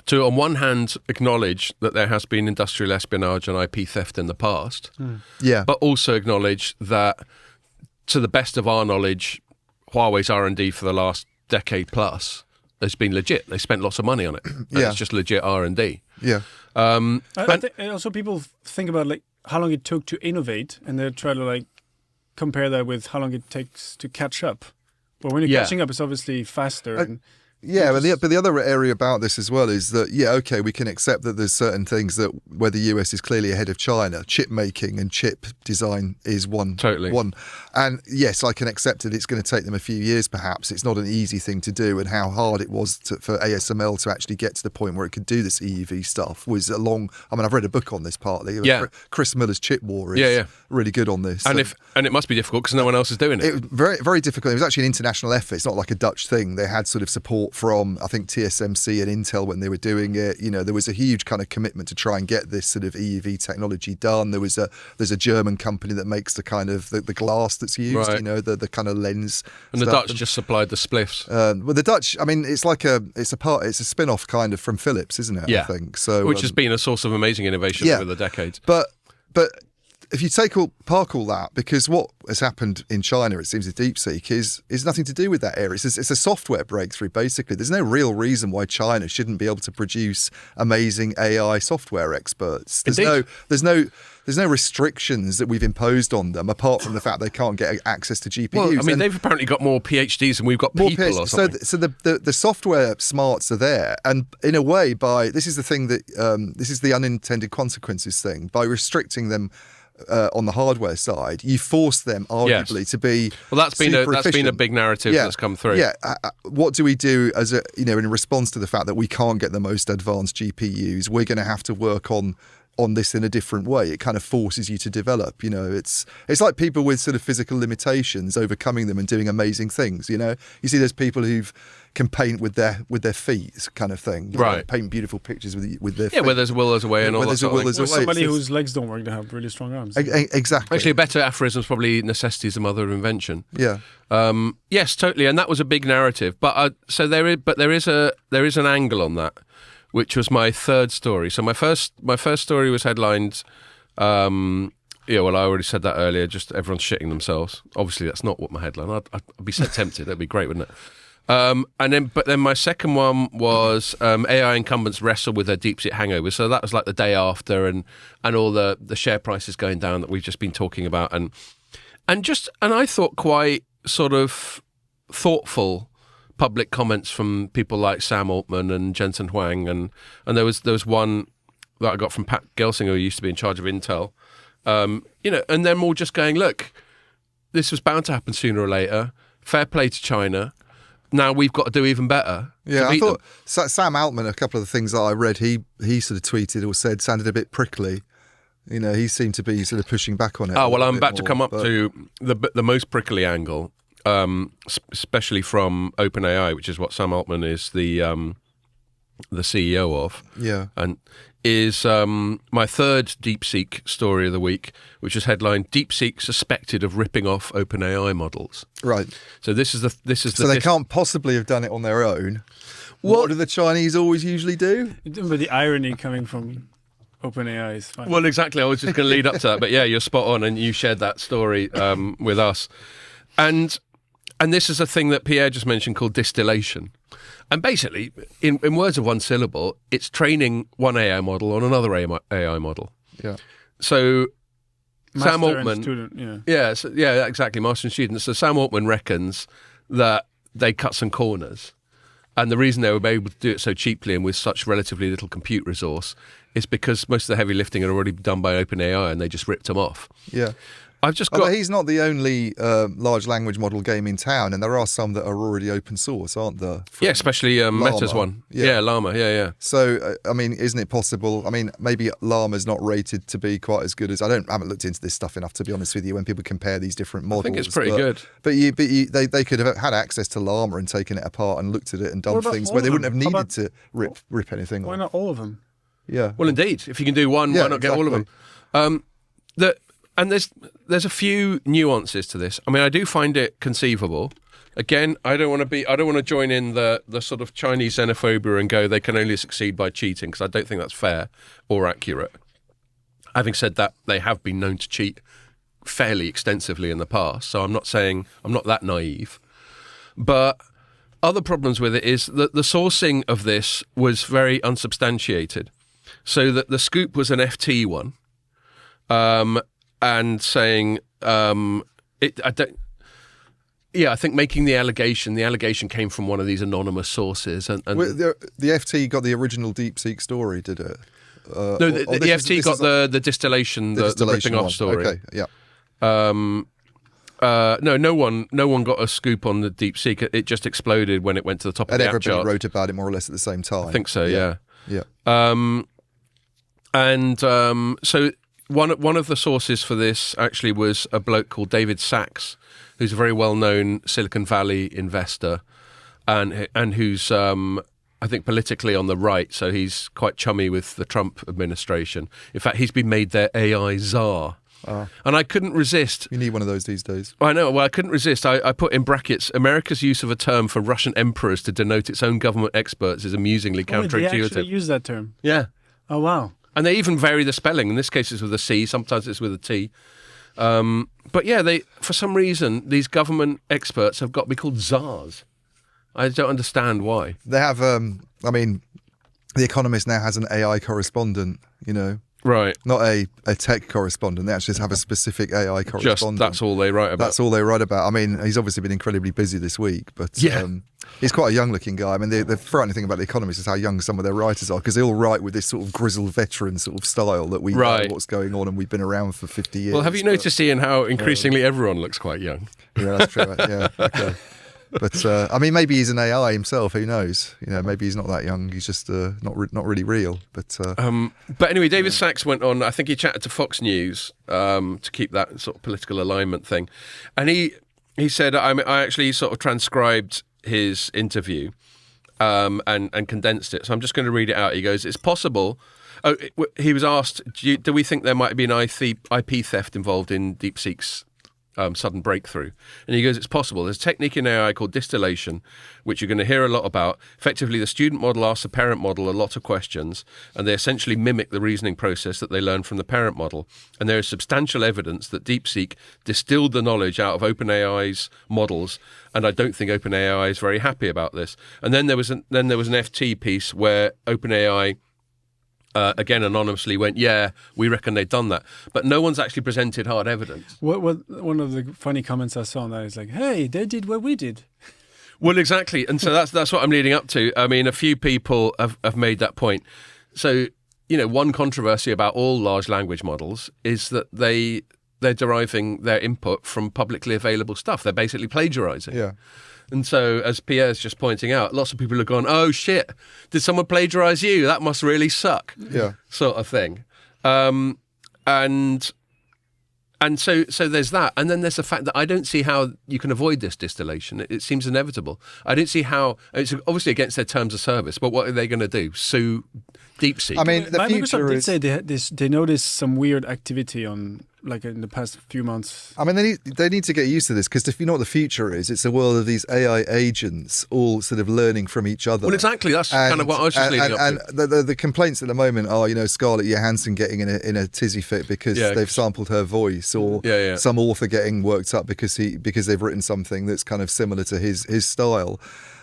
to, on one hand, acknowledge that there has been industrial espionage and IP theft in the past, but also acknowledge that, to the best of our knowledge, Huawei's R&D for the last decade plus has been legit. They spent lots of money on it. It's just legit R&D. Yeah. I think also people think about like how long it took to innovate, and they try to like compare that with how long it takes to catch up. But when you're catching up, it's obviously faster. But the other area about this as well is that, we can accept that there's certain things that where the US is clearly ahead of China, chip making and chip design is one. Totally. And yes, I can accept that it's going to take them a few years perhaps. It's not an easy thing to do, and how hard it was for ASML to actually get to the point where it could do this EUV stuff was a long... I mean, I've read a book on this partly. Chris Miller's Chip War is really good on this. And it must be difficult because no one else is doing it. Very, very difficult. It was actually an international effort. It's not like a Dutch thing. They had sort of support from, I think, TSMC and Intel when they were doing it. There was a huge kind of commitment to try and get this sort of EUV technology done. There's a German company that makes the kind of the glass that's used, the kind of lens. And the Dutch just supplied the spliffs. Well, the Dutch, I mean, it's a spin-off kind of from Philips, isn't it? Yeah. I think so. Which has been a source of amazing innovation over the decades. But if you park all that, because what has happened in China, it seems, with DeepSeek is nothing to do with that area. It's a software breakthrough, basically. There's no real reason why China shouldn't be able to produce amazing AI software experts. There's no restrictions that we've imposed on them, apart from the fact they can't get access to GPUs. Well, I mean, they've apparently got more PhDs than we've got people or something. So the software smarts are there, and in a way, this is the thing that this is the unintended consequences thing. By restricting them on the hardware side, you force them arguably to be. Well, that's been a big narrative that's come through. Yeah. What do we do as in response to the fact that we can't get the most advanced GPUs? We're going to have to work on this in a different way. It kind of forces you to develop. It's like people with sort of physical limitations overcoming them and doing amazing things. You see those people who can paint with their feet, kind of thing. Right. Paint beautiful pictures with their feet. Yeah, where there's a will, there's a way, and all that. Or somebody whose legs don't work, they have really strong arms. Exactly. Actually, a better aphorism is probably necessity is the mother of invention. Yeah. Yes, totally, and that was a big narrative. But there is an angle on that, which was my third story. So my first story was headlined. I already said that earlier. Just everyone's shitting themselves. Obviously, that's not what my headline. I'd be so tempted. That'd be great, wouldn't it? But then my second one was AI incumbents wrestle with their DeepSeek hangover. So that was like the day after, and all the share prices going down that we've just been talking about, and I thought quite sort of thoughtful public comments from people like Sam Altman and Jensen Huang, and there was one that I got from Pat Gelsinger, who used to be in charge of Intel, and them all just going, look, this was bound to happen sooner or later. Fair play to China. Now we've got to do even better. Yeah, I thought Sam Altman, a couple of the things that I read, he sort of tweeted or said sounded a bit prickly. He seemed to be sort of pushing back on it. Oh, well, I'm about to more, come up to the most prickly angle, especially from OpenAI, which is what Sam Altman is the CEO of. Yeah. And is my third DeepSeek story of the week, which is headlined "DeepSeek suspected of ripping off OpenAI models." Right. So So they can't possibly have done it on their own. What do the Chinese always usually do? But the irony coming from OpenAI is fine. Well, exactly. I was just going to lead up to that, but yeah, you're spot on, and you shared that story with us. And this is a thing that Pierre just mentioned called distillation. And basically, in words of one syllable, it's training one AI model on another AI model. Yeah. Master So Sam Altman, and student, yeah, exactly, master and student. So Sam Altman reckons that they cut some corners, and the reason they were able to do it so cheaply and with such relatively little compute resource is because most of the heavy lifting had already been done by OpenAI, and they just ripped them off. Yeah. I've just got. Although he's not the only large language model game in town, and there are some that are already open source, aren't there? Yeah, especially Meta's one. Yeah, Llama. Yeah. So, I mean, isn't it possible? I mean, maybe Llama's not rated to be quite as good as I haven't looked into this stuff enough, to be honest with you. When people compare these different models, I think it's pretty good. But they could have had access to Llama and taken it apart and looked at it and done things where they wouldn't have needed to rip anything off. Why not all of them? Yeah. Well, indeed, if you can do one, why not get all of them? And there's a few nuances to this. I mean, I do find it conceivable. Again, I don't want to join in the sort of Chinese xenophobia and go they can only succeed by cheating, because I don't think that's fair or accurate. Having said that, they have been known to cheat fairly extensively in the past, so I'm not that naive. But other problems with it is that the sourcing of this was very unsubstantiated. So that the scoop was an FT one. And saying I think making the allegation came from one of these anonymous sources, and the FT got the original DeepSeek story, did it? No, the FT got the distillation, the ripping off story. Okay, yeah. No one got a scoop on the DeepSeek. It just exploded when it went to the top of the app chart. Everybody wrote about it more or less at the same time. I think so. Yeah. So. One of the sources for this actually was a bloke called David Sachs, who's a very well-known Silicon Valley investor, and who's I think politically on the right, so he's quite chummy with the Trump administration. In fact, he's been made their AI czar. And I couldn't resist. You need one of those these days. I know. Well, I couldn't resist. I put in brackets, America's use of a term for Russian emperors to denote its own government experts is amusingly counterintuitive. They actually use that term? Yeah. Oh, wow. And they even vary the spelling. In this case, it's with a C. Sometimes it's with a T. But yeah, for some reason, these government experts have got to be called czars. I don't understand why. They have, I mean, The Economist now has an AI correspondent, Right. Not a tech correspondent. They actually just have a specific AI correspondent. That's all they write about. That's all they write about. I mean, he's obviously been incredibly busy this week, but he's quite a young-looking guy. I mean, the frightening thing about The Economist is how young some of their writers are, because they all write with this sort of grizzled veteran sort of style that we know what's going on and we've been around for 50 years. Well, have you noticed, Ian, how increasingly everyone looks quite young? Yeah, that's true. Yeah, okay. But I mean, maybe he's an AI himself. Who knows? Maybe he's not that young. He's just not really real. But anyway, David Sachs went on. I think he chatted to Fox News to keep that sort of political alignment thing, and he said, I actually sort of transcribed his interview and condensed it. So I'm just going to read it out. He goes, "It's possible." He was asked, "Do we think there might be an IP theft involved in DeepSeek's sudden breakthrough?" And he goes, "It's possible. There's a technique in AI called distillation, which you're going to hear a lot about. Effectively, the student model asks the parent model a lot of questions, and they essentially mimic the reasoning process that they learned from the parent model. And there is substantial evidence that DeepSeek distilled the knowledge out of OpenAI's models, and I don't think OpenAI is very happy about this." And then there was an FT piece where OpenAI again anonymously went, "Yeah, we reckon they'd done that," but no one's actually presented hard evidence. What one of the funny comments I saw on that is like, "Hey, they did what we did." Well, exactly, and so that's what I'm leading up to. I mean, a few people have made that point. So, one controversy about all large language models is that they're deriving their input from publicly available stuff. They're basically plagiarizing. Yeah. And so, as Pierre's just pointing out, lots of people have gone, "Oh shit, did someone plagiarize you? That must really suck." Yeah. Sort of thing. And so there's that. And then there's the fact that I don't see how you can avoid this distillation. It seems inevitable. I don't see how. It's obviously against their terms of service, but what are they going to do? Sue DeepSeek? I mean, the future Microsoft did is... say they noticed some weird activity on, like, in the past few months. I mean, they need to get used to this, because if you know what the future is, it's a world of these AI agents all sort of learning from each other. Well, exactly. That's kind of what I was just leading up to. And the complaints at the moment are, Scarlett Johansson getting in a tizzy fit because they've sampled her voice, or some author getting worked up because they've written something that's kind of similar to his style.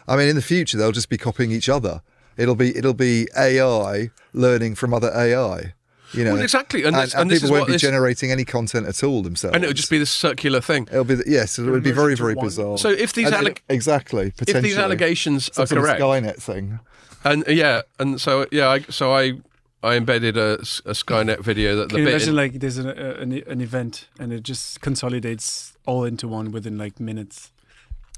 I mean, in the future, they'll just be copying each other. It'll be AI learning from other AI. Well, exactly, and people won't be generating any content at all themselves, and it'll just be this circular thing. It'll be it would be very, very bizarre. So if these if these allegations are correct, Skynet thing, I embedded a Skynet video that Can you imagine like there's an event and it just consolidates all into one within like minutes.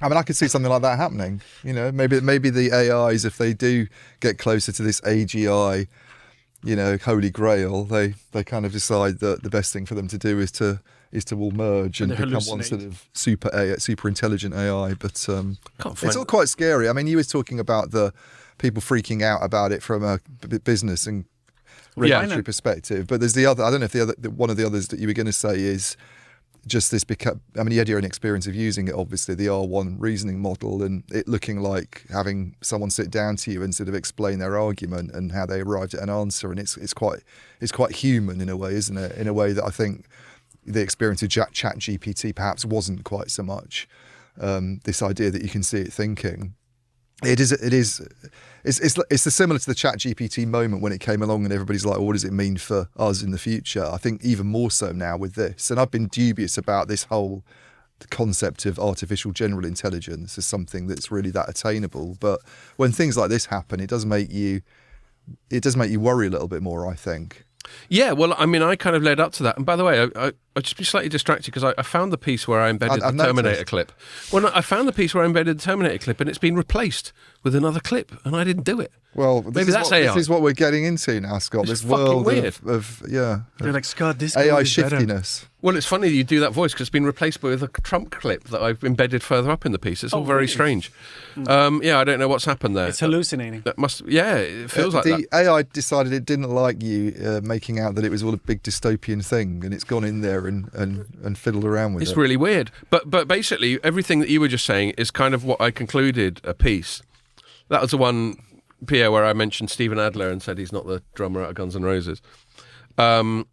I mean, I could see something like that happening. Maybe the AIs, if they do get closer to this AGI, holy grail, they kind of decide that the best thing for them to do is to all merge and become one sort of super intelligent AI. But it's all quite scary. I mean, you was talking about the people freaking out about it from a business and regulatory perspective, but there's the other. I don't know if one of the others that you were going to say is just this. I mean, you had your own experience of using it, obviously, the R1 reasoning model, and it looking like having someone sit down to you and sort of explain their argument and how they arrived at an answer, and it's quite human in a way, isn't it? In a way that I think the experience of ChatGPT perhaps wasn't quite so much. This idea that you can see it thinking. It's similar to the ChatGPT moment when it came along and everybody's like, well, what does it mean for us in the future? I think even more so now with this. And I've been dubious about this whole concept of artificial general intelligence as something that's really that attainable. But when things like this happen, it does make you worry a little bit more, I think. Yeah, well, I mean, I kind of led up to that. And by the way, I'd just be slightly distracted because I found the piece where I embedded the Terminator clip. Well, I found the piece where I embedded the Terminator clip and it's been replaced with another clip and I didn't do it. Well, maybe that's AI. This is what we're getting into now, Scott. It's this world of You're like, Scott, this AI shiftiness. Better. Well, it's funny you do that voice because it's been replaced with a Trump clip that I've embedded further up in the piece. It's all very strange. I don't know what's happened there. It's hallucinating. It feels like that. The AI decided it didn't like you making out that it was all a big dystopian thing, and it's gone in there and fiddled around with it. It's really weird. But basically, everything that you were just saying is kind of what I concluded a piece. That was the one, Pierre, where I mentioned Steven Adler and said he's not the drummer out of Guns N' Roses. I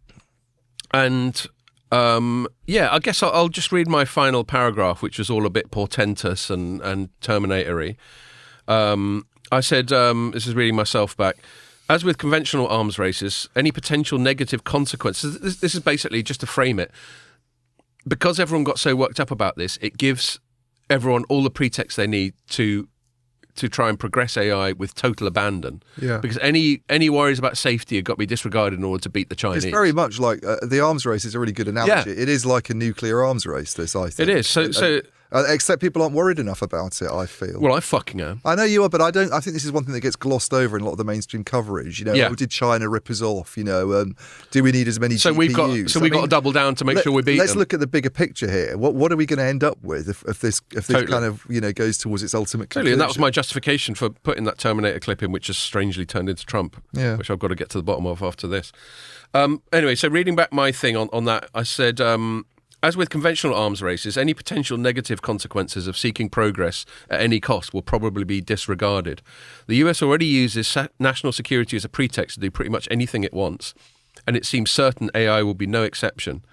guess I'll just read my final paragraph, which was all a bit portentous and Terminator-y. I said, this is reading myself back, as with conventional arms races, any potential negative consequences, this is basically just to frame it, because everyone got so worked up about this, it gives everyone all the pretext they need to try and progress AI with total abandon. Yeah. Because any worries about safety have got to be disregarded in order to beat the Chinese. It's very much like the arms race is a really good analogy. Yeah. It is like a nuclear arms race, this, I think. It is. So except people aren't worried enough about it, I feel. Well, I fucking am. I know you are, but I don't. I think this is one thing that gets glossed over in a lot of the mainstream coverage. Did China rip us off? Do we need as many GPUs? So we've got to double down to make sure we beat Let's them. look at the bigger picture here. What are we going to end up with if this kind of goes towards its ultimate conclusion? Totally, and that was my justification for putting that Terminator clip in, which has strangely turned into Trump, which I've got to get to the bottom of after this. Anyway, so reading back my thing on that, I said, as with conventional arms races, any potential negative consequences of seeking progress at any cost will probably be disregarded. The US already uses national security as a pretext to do pretty much anything it wants, and it seems certain AI will be no exception.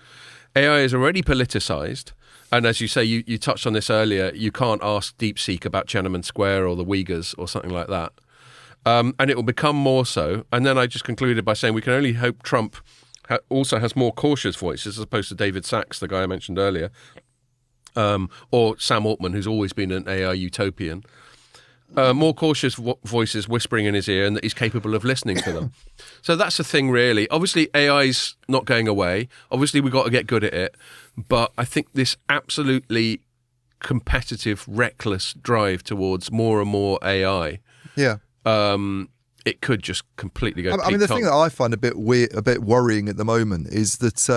AI is already politicized, and as you say, you touched on this earlier, you can't ask DeepSeek about Tiananmen Square or the Uyghurs or something like that. And it will become more so. And then I just concluded by saying we can only hope Trump also has more cautious voices as opposed to David Sachs, the guy I mentioned earlier, or Sam Altman, who's always been an AI utopian. More cautious voices whispering in his ear and that he's capable of listening to them. So that's the thing, really. Obviously, AI's not going away. Obviously, we've got to get good at it. But I think this absolutely competitive, reckless drive towards more and more AI it could just completely go. I mean, the thing that I find a bit weird, a bit worrying at the moment is that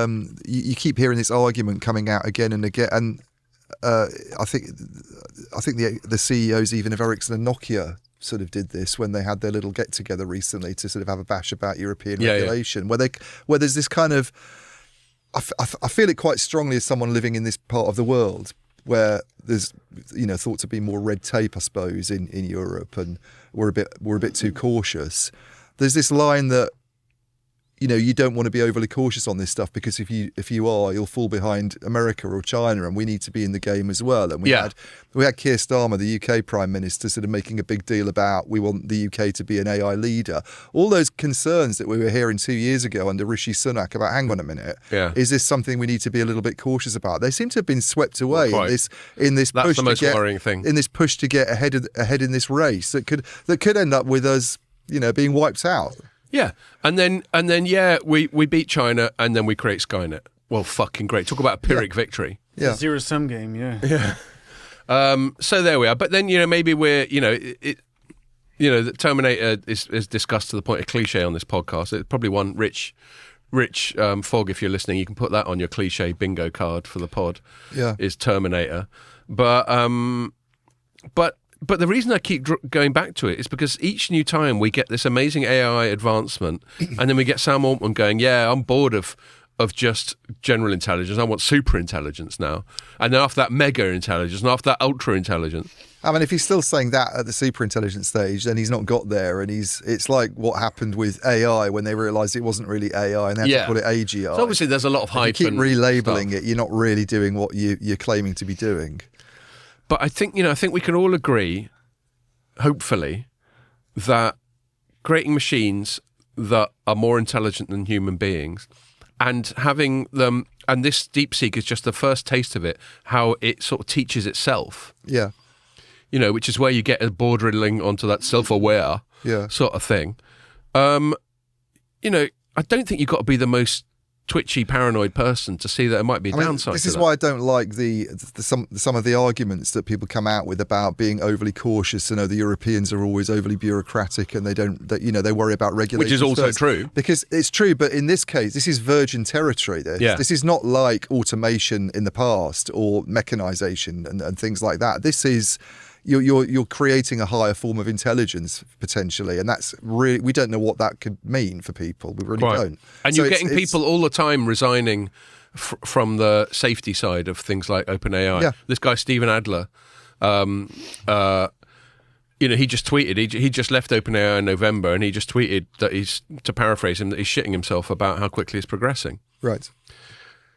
you keep hearing this argument coming out again and again, and I think the CEOs even of Ericsson and Nokia sort of did this when they had their little get together recently to sort of have a bash about European regulation, where there's this kind of, I feel it quite strongly as someone living in this part of the world where there's thought to be more red tape, I suppose, in Europe, and we're a bit too cautious. There's this line that you don't want to be overly cautious on this stuff, because if you are, you'll fall behind America or China, and we need to be in the game as well. And we had Keir Starmer, the UK Prime Minister, sort of making a big deal about we want the UK to be an AI leader. All those concerns that we were hearing 2 years ago under Rishi Sunak about, hang on a minute, is this something we need to be a little bit cautious about? They seem to have been swept away in this That's push the most to get worrying thing. In this push to get ahead in this race that could end up with us, being wiped out. Yeah, and then we beat China, and then we create Skynet. Well, fucking great. Talk about a Pyrrhic victory. Yeah, zero-sum game. Yeah. So there we are. But then maybe we're the Terminator is discussed to the point of cliche on this podcast. It's probably one Rich Fogg, if you're listening, you can put that on your cliche bingo card for the pod. Yeah, is Terminator, but the reason I keep going back to it is because each new time we get this amazing AI advancement, and then we get Sam Altman going, yeah, I'm bored of just general intelligence. I want super intelligence now. And then after that, mega intelligence, and after that, ultra intelligence. I mean, if he's still saying that at the super intelligence stage, then he's not got there. And it's like what happened with AI when they realised it wasn't really AI and they had to call it AGI. So obviously there's a lot of hype. If you keep relabelling stuff. it, you're not really doing what you're claiming to be doing. But I think we can all agree, hopefully, that creating machines that are more intelligent than human beings, and having them, and this DeepSeek is just the first taste of it, how it sort of teaches itself. Yeah. Which is where you get bordering onto that self-aware sort of thing. I don't think you've got to be the most twitchy, paranoid person to see that it might be a downside. This is why I don't like some of the arguments that people come out with about being overly cautious. The Europeans are always overly bureaucratic, and they worry about regulation, which is also true, because it's true. But in this case, this is virgin territory. This is not like automation in the past or mechanization and things like that. This is. You're creating a higher form of intelligence potentially, and that's really, we don't know what that could mean for people. We really don't. And you're getting people all the time resigning from the safety side of things like OpenAI. Yeah. This guy Stephen Adler, he just tweeted. He just left OpenAI in November, and he just tweeted that to paraphrase him, that he's shitting himself about how quickly it's progressing. Right.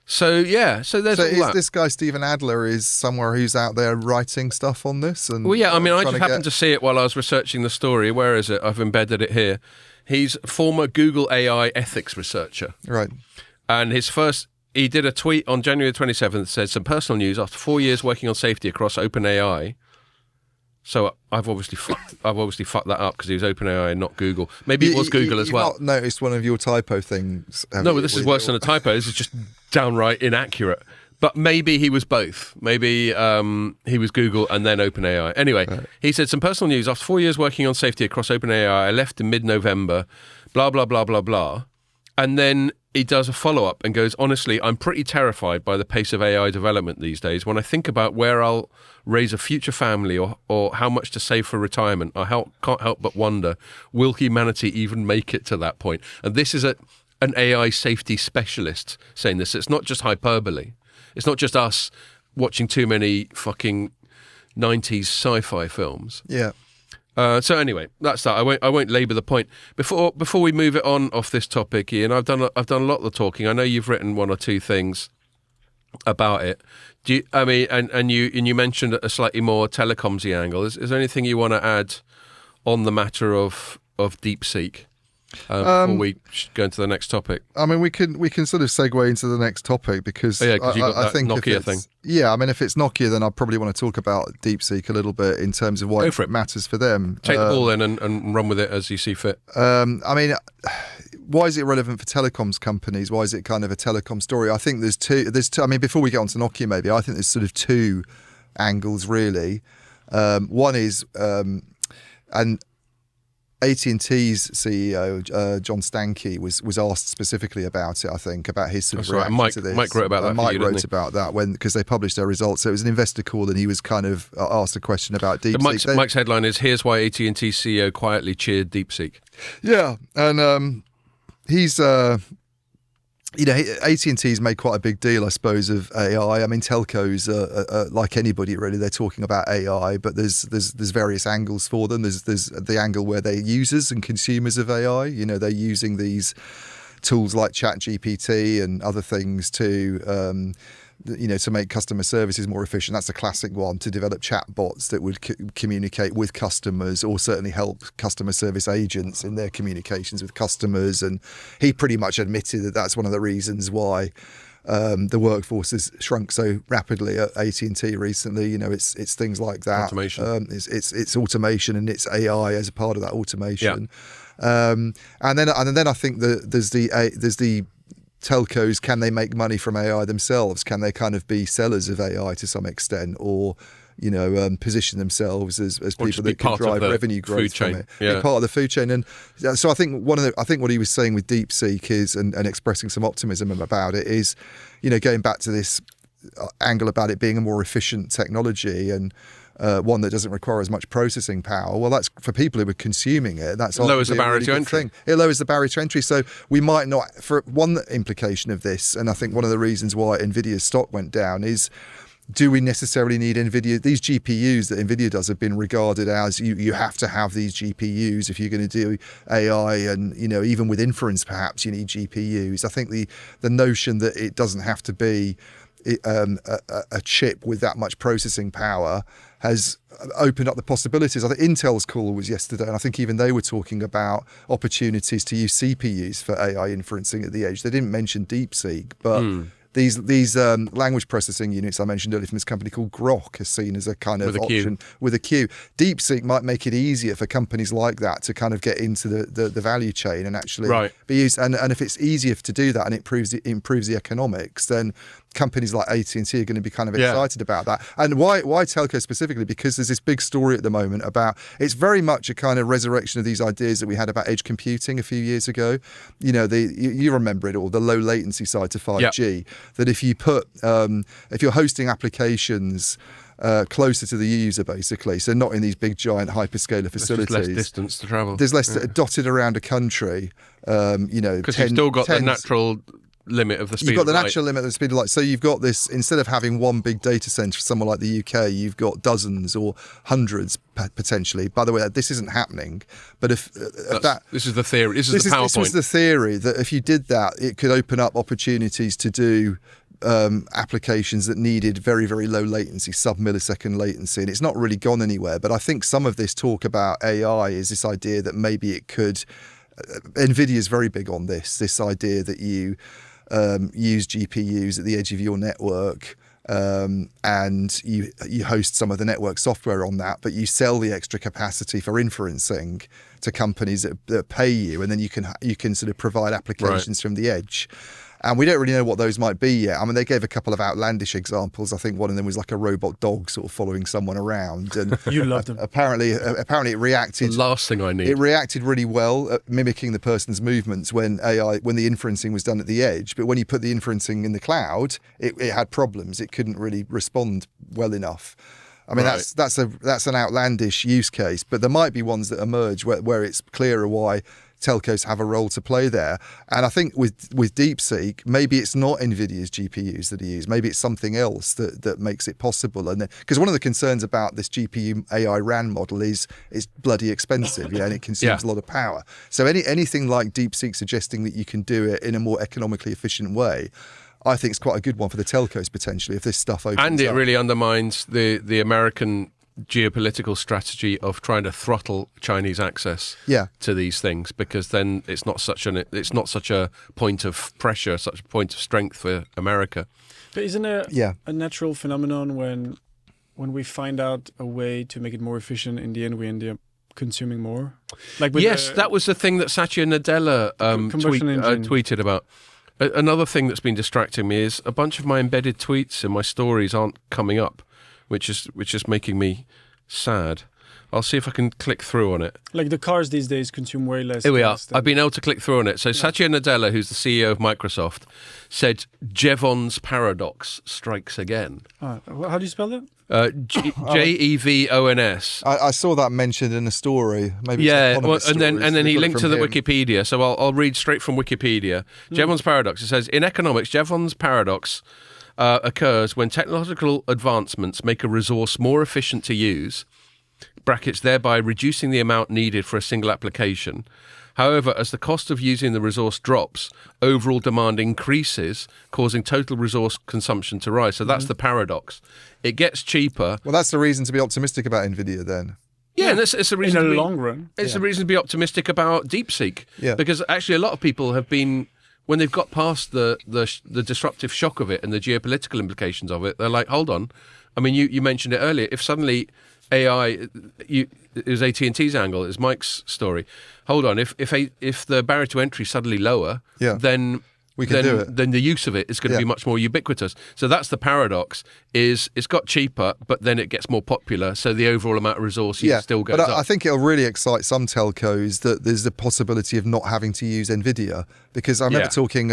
So there's all that. This guy Stephen Adler is somewhere who's out there writing stuff on this? And I just happened to see it while I was researching the story. Where is it? I've embedded it here. He's a former Google AI ethics researcher. Right. And he did a tweet on January 27th that said, some personal news after 4 years working on safety across OpenAI. So I've obviously fucked that up because he was OpenAI and not Google. Maybe it was Google as well. You've not noticed one of your typo things? No, but this is worse than a typo. This is just downright inaccurate. But maybe he was both. Maybe he was Google and then OpenAI. Anyway, He said, some personal news. After 4 years working on safety across OpenAI, I left in mid-November, blah, blah, blah, blah, blah. And then he does a follow-up and goes, honestly, I'm pretty terrified by the pace of AI development these days. When I think about where I'll raise a future family or how much to save for retirement, I can't help but wonder, will humanity even make it to that point? And this is an AI safety specialist saying this. It's not just hyperbole. It's not just us watching too many fucking 90s sci-fi films. Yeah. So anyway, that's that. I won't labour the point. Before we move it on off this topic, Ian, I've done a lot of the talking. I know you've written one or two things about it. You mentioned a slightly more telecoms-y angle. Is there anything you want to add on the matter of DeepSeek before we go into the next topic? I mean, we can sort of segue into the next topic because you got that think Nokia thing. Yeah, I mean, if it's Nokia, then I probably want to talk about DeepSeek a little bit in terms of why it matters for them. Take the ball then and run with it as you see fit. I mean, why is it relevant for telecoms companies? Why is it kind of a telecom story? I think there's two. I mean, before we get on to Nokia, maybe I think there's sort of two angles really. One is, and AT&T's CEO John Stankey was asked specifically about it. I think about his sort of reaction to this. Mike wrote about that. Mike wrote about that because they published their results. So it was an investor call, and he was kind of asked a question about DeepSeek. Mike's headline is: "Here's why AT&T CEO quietly cheered DeepSeek." Yeah, and he's. AT&T's made quite a big deal, I suppose, of AI. I mean, telcos are like anybody really. They're talking about AI, but there's various angles for them. There's the angle where they're users and consumers of AI. They're using these tools like ChatGPT and other things to to make customer services more efficient. That's a classic one, to develop chatbots that would communicate with customers, or certainly help customer service agents in their communications with customers. And he pretty much admitted that that's one of the reasons why the workforce has shrunk so rapidly at AT&T recently. It's things like that. Automation. It's automation, and it's AI as a part of that automation. Yeah. And then I think that there's the telcos. Can they make money from AI themselves? Can they kind of be sellers of AI to some extent, or position themselves as people that can drive revenue growth from it? Yeah. Be part of the food chain. And so I think what he was saying with DeepSeek is, and expressing some optimism about it, is, going back to this angle about it being a more efficient technology, and one that doesn't require as much processing power. Well, that's for people who are consuming it. That's lowers the barrier to entry. It lowers the barrier to entry. So we might not. For one implication of this, and I think one of the reasons why Nvidia's stock went down is, do we necessarily need Nvidia? These GPUs that Nvidia does have been regarded as you have to have these GPUs if you're going to do AI, and even with inference, perhaps you need GPUs. I think the notion that it doesn't have to be a chip with that much processing power has opened up the possibilities. I think Intel's call was yesterday, and I think even they were talking about opportunities to use CPUs for AI inferencing at the edge. They didn't mention DeepSeek, but these language processing units I mentioned earlier from this company called Grok are seen as a kind of option with a Q. DeepSeek might make it easier for companies like that to kind of get into the value chain and actually be used. And if it's easier to do that, and it improves the economics, then companies like AT&T are going to be kind of excited about that. And why telco specifically? Because there's this big story at the moment about, it's very much a kind of resurrection of these ideas that we had about edge computing a few years ago. You remember it all, the low latency side to 5G. That if you put if you're hosting applications closer to the user, basically, so not in these big giant hyperscaler facilities. There's less distance to travel. There's less dotted around a country. Because you've still got the natural limit of the speed. You've got the natural limit of the speed of light. So you've got this, instead of having one big data center somewhere like the UK, you've got dozens or hundreds potentially. By the way, this isn't happening, but if this is the theory. This is the PowerPoint. This was the theory, that if you did that, it could open up opportunities to do applications that needed very, very low latency, sub-millisecond latency. And it's not really gone anywhere. But I think some of this talk about AI is this idea that maybe it could. NVIDIA is very big on this idea that you use GPUs at the edge of your network, and you host some of the network software on that, but you sell the extra capacity for inferencing to companies that pay you, and then you can sort of provide applications from the edge. And we don't really know what those might be yet. I mean, they gave a couple of outlandish examples. I think one of them was like a robot dog sort of following someone around. And you loved them. Apparently it reacted. The last thing I need. It reacted really well at mimicking the person's movements when the inferencing was done at the edge. But when you put the inferencing in the cloud, it had problems. It couldn't really respond well enough. I mean, that's an outlandish use case, but there might be ones that emerge where it's clearer why telcos have a role to play there. And I think with DeepSeek, maybe it's not NVIDIA's GPUs that are used. Maybe it's something else that makes it possible. And because one of the concerns about this GPU AI RAN model is it's bloody expensive, and it consumes a lot of power. So anything like DeepSeek suggesting that you can do it in a more economically efficient way, I think it's quite a good one for the telcos potentially if this stuff opens up. And it really undermines the American geopolitical strategy of trying to throttle Chinese access to these things, because then it's not such a point of pressure, such a point of strength for America. But isn't it a natural phenomenon when we find out a way to make it more efficient, in the end we end up consuming more? Like that was the thing that Satya Nadella tweeted about. Another thing that's been distracting me is a bunch of my embedded tweets and my stories aren't coming up, which is making me sad. I'll see if I can click through on it. Like the cars these days consume way less. Here we are. gas than- I've been able to click through on it. So Satya Nadella, who's the CEO of Microsoft, said Jevons paradox strikes again. How do you spell that? Jevons. I saw that mentioned in a story. Maybe it's Yeah, like one of his and then stories. he They got it linked to from the him. Wikipedia. So I'll read straight from Wikipedia. Jevons paradox. It says in economics, Jevons paradox occurs when technological advancements make a resource more efficient to use. Brackets thereby reducing the amount needed for a single application. However, as the cost of using the resource drops, overall demand increases, causing total resource consumption to rise. So that's the paradox. It gets cheaper. Well, that's the reason to be optimistic about NVIDIA then. Yeah, and it's a reason In the to be, long run. It's a reason to be optimistic about DeepSeek. Yeah. Because actually a lot of people have been, when they've got past the disruptive shock of it and the geopolitical implications of it, they're like, hold on. I mean, you mentioned it earlier. If suddenly AI, it was AT&T's angle, it's Mike's story. Hold on, if the barrier to entry is suddenly lower, then we can do it. Then the use of it is going to be much more ubiquitous. So that's the paradox: is it's got cheaper, but then it gets more popular. So the overall amount of resource still goes but up. I think it'll really excite some telcos that there's the possibility of not having to use NVIDIA, because I remember talking.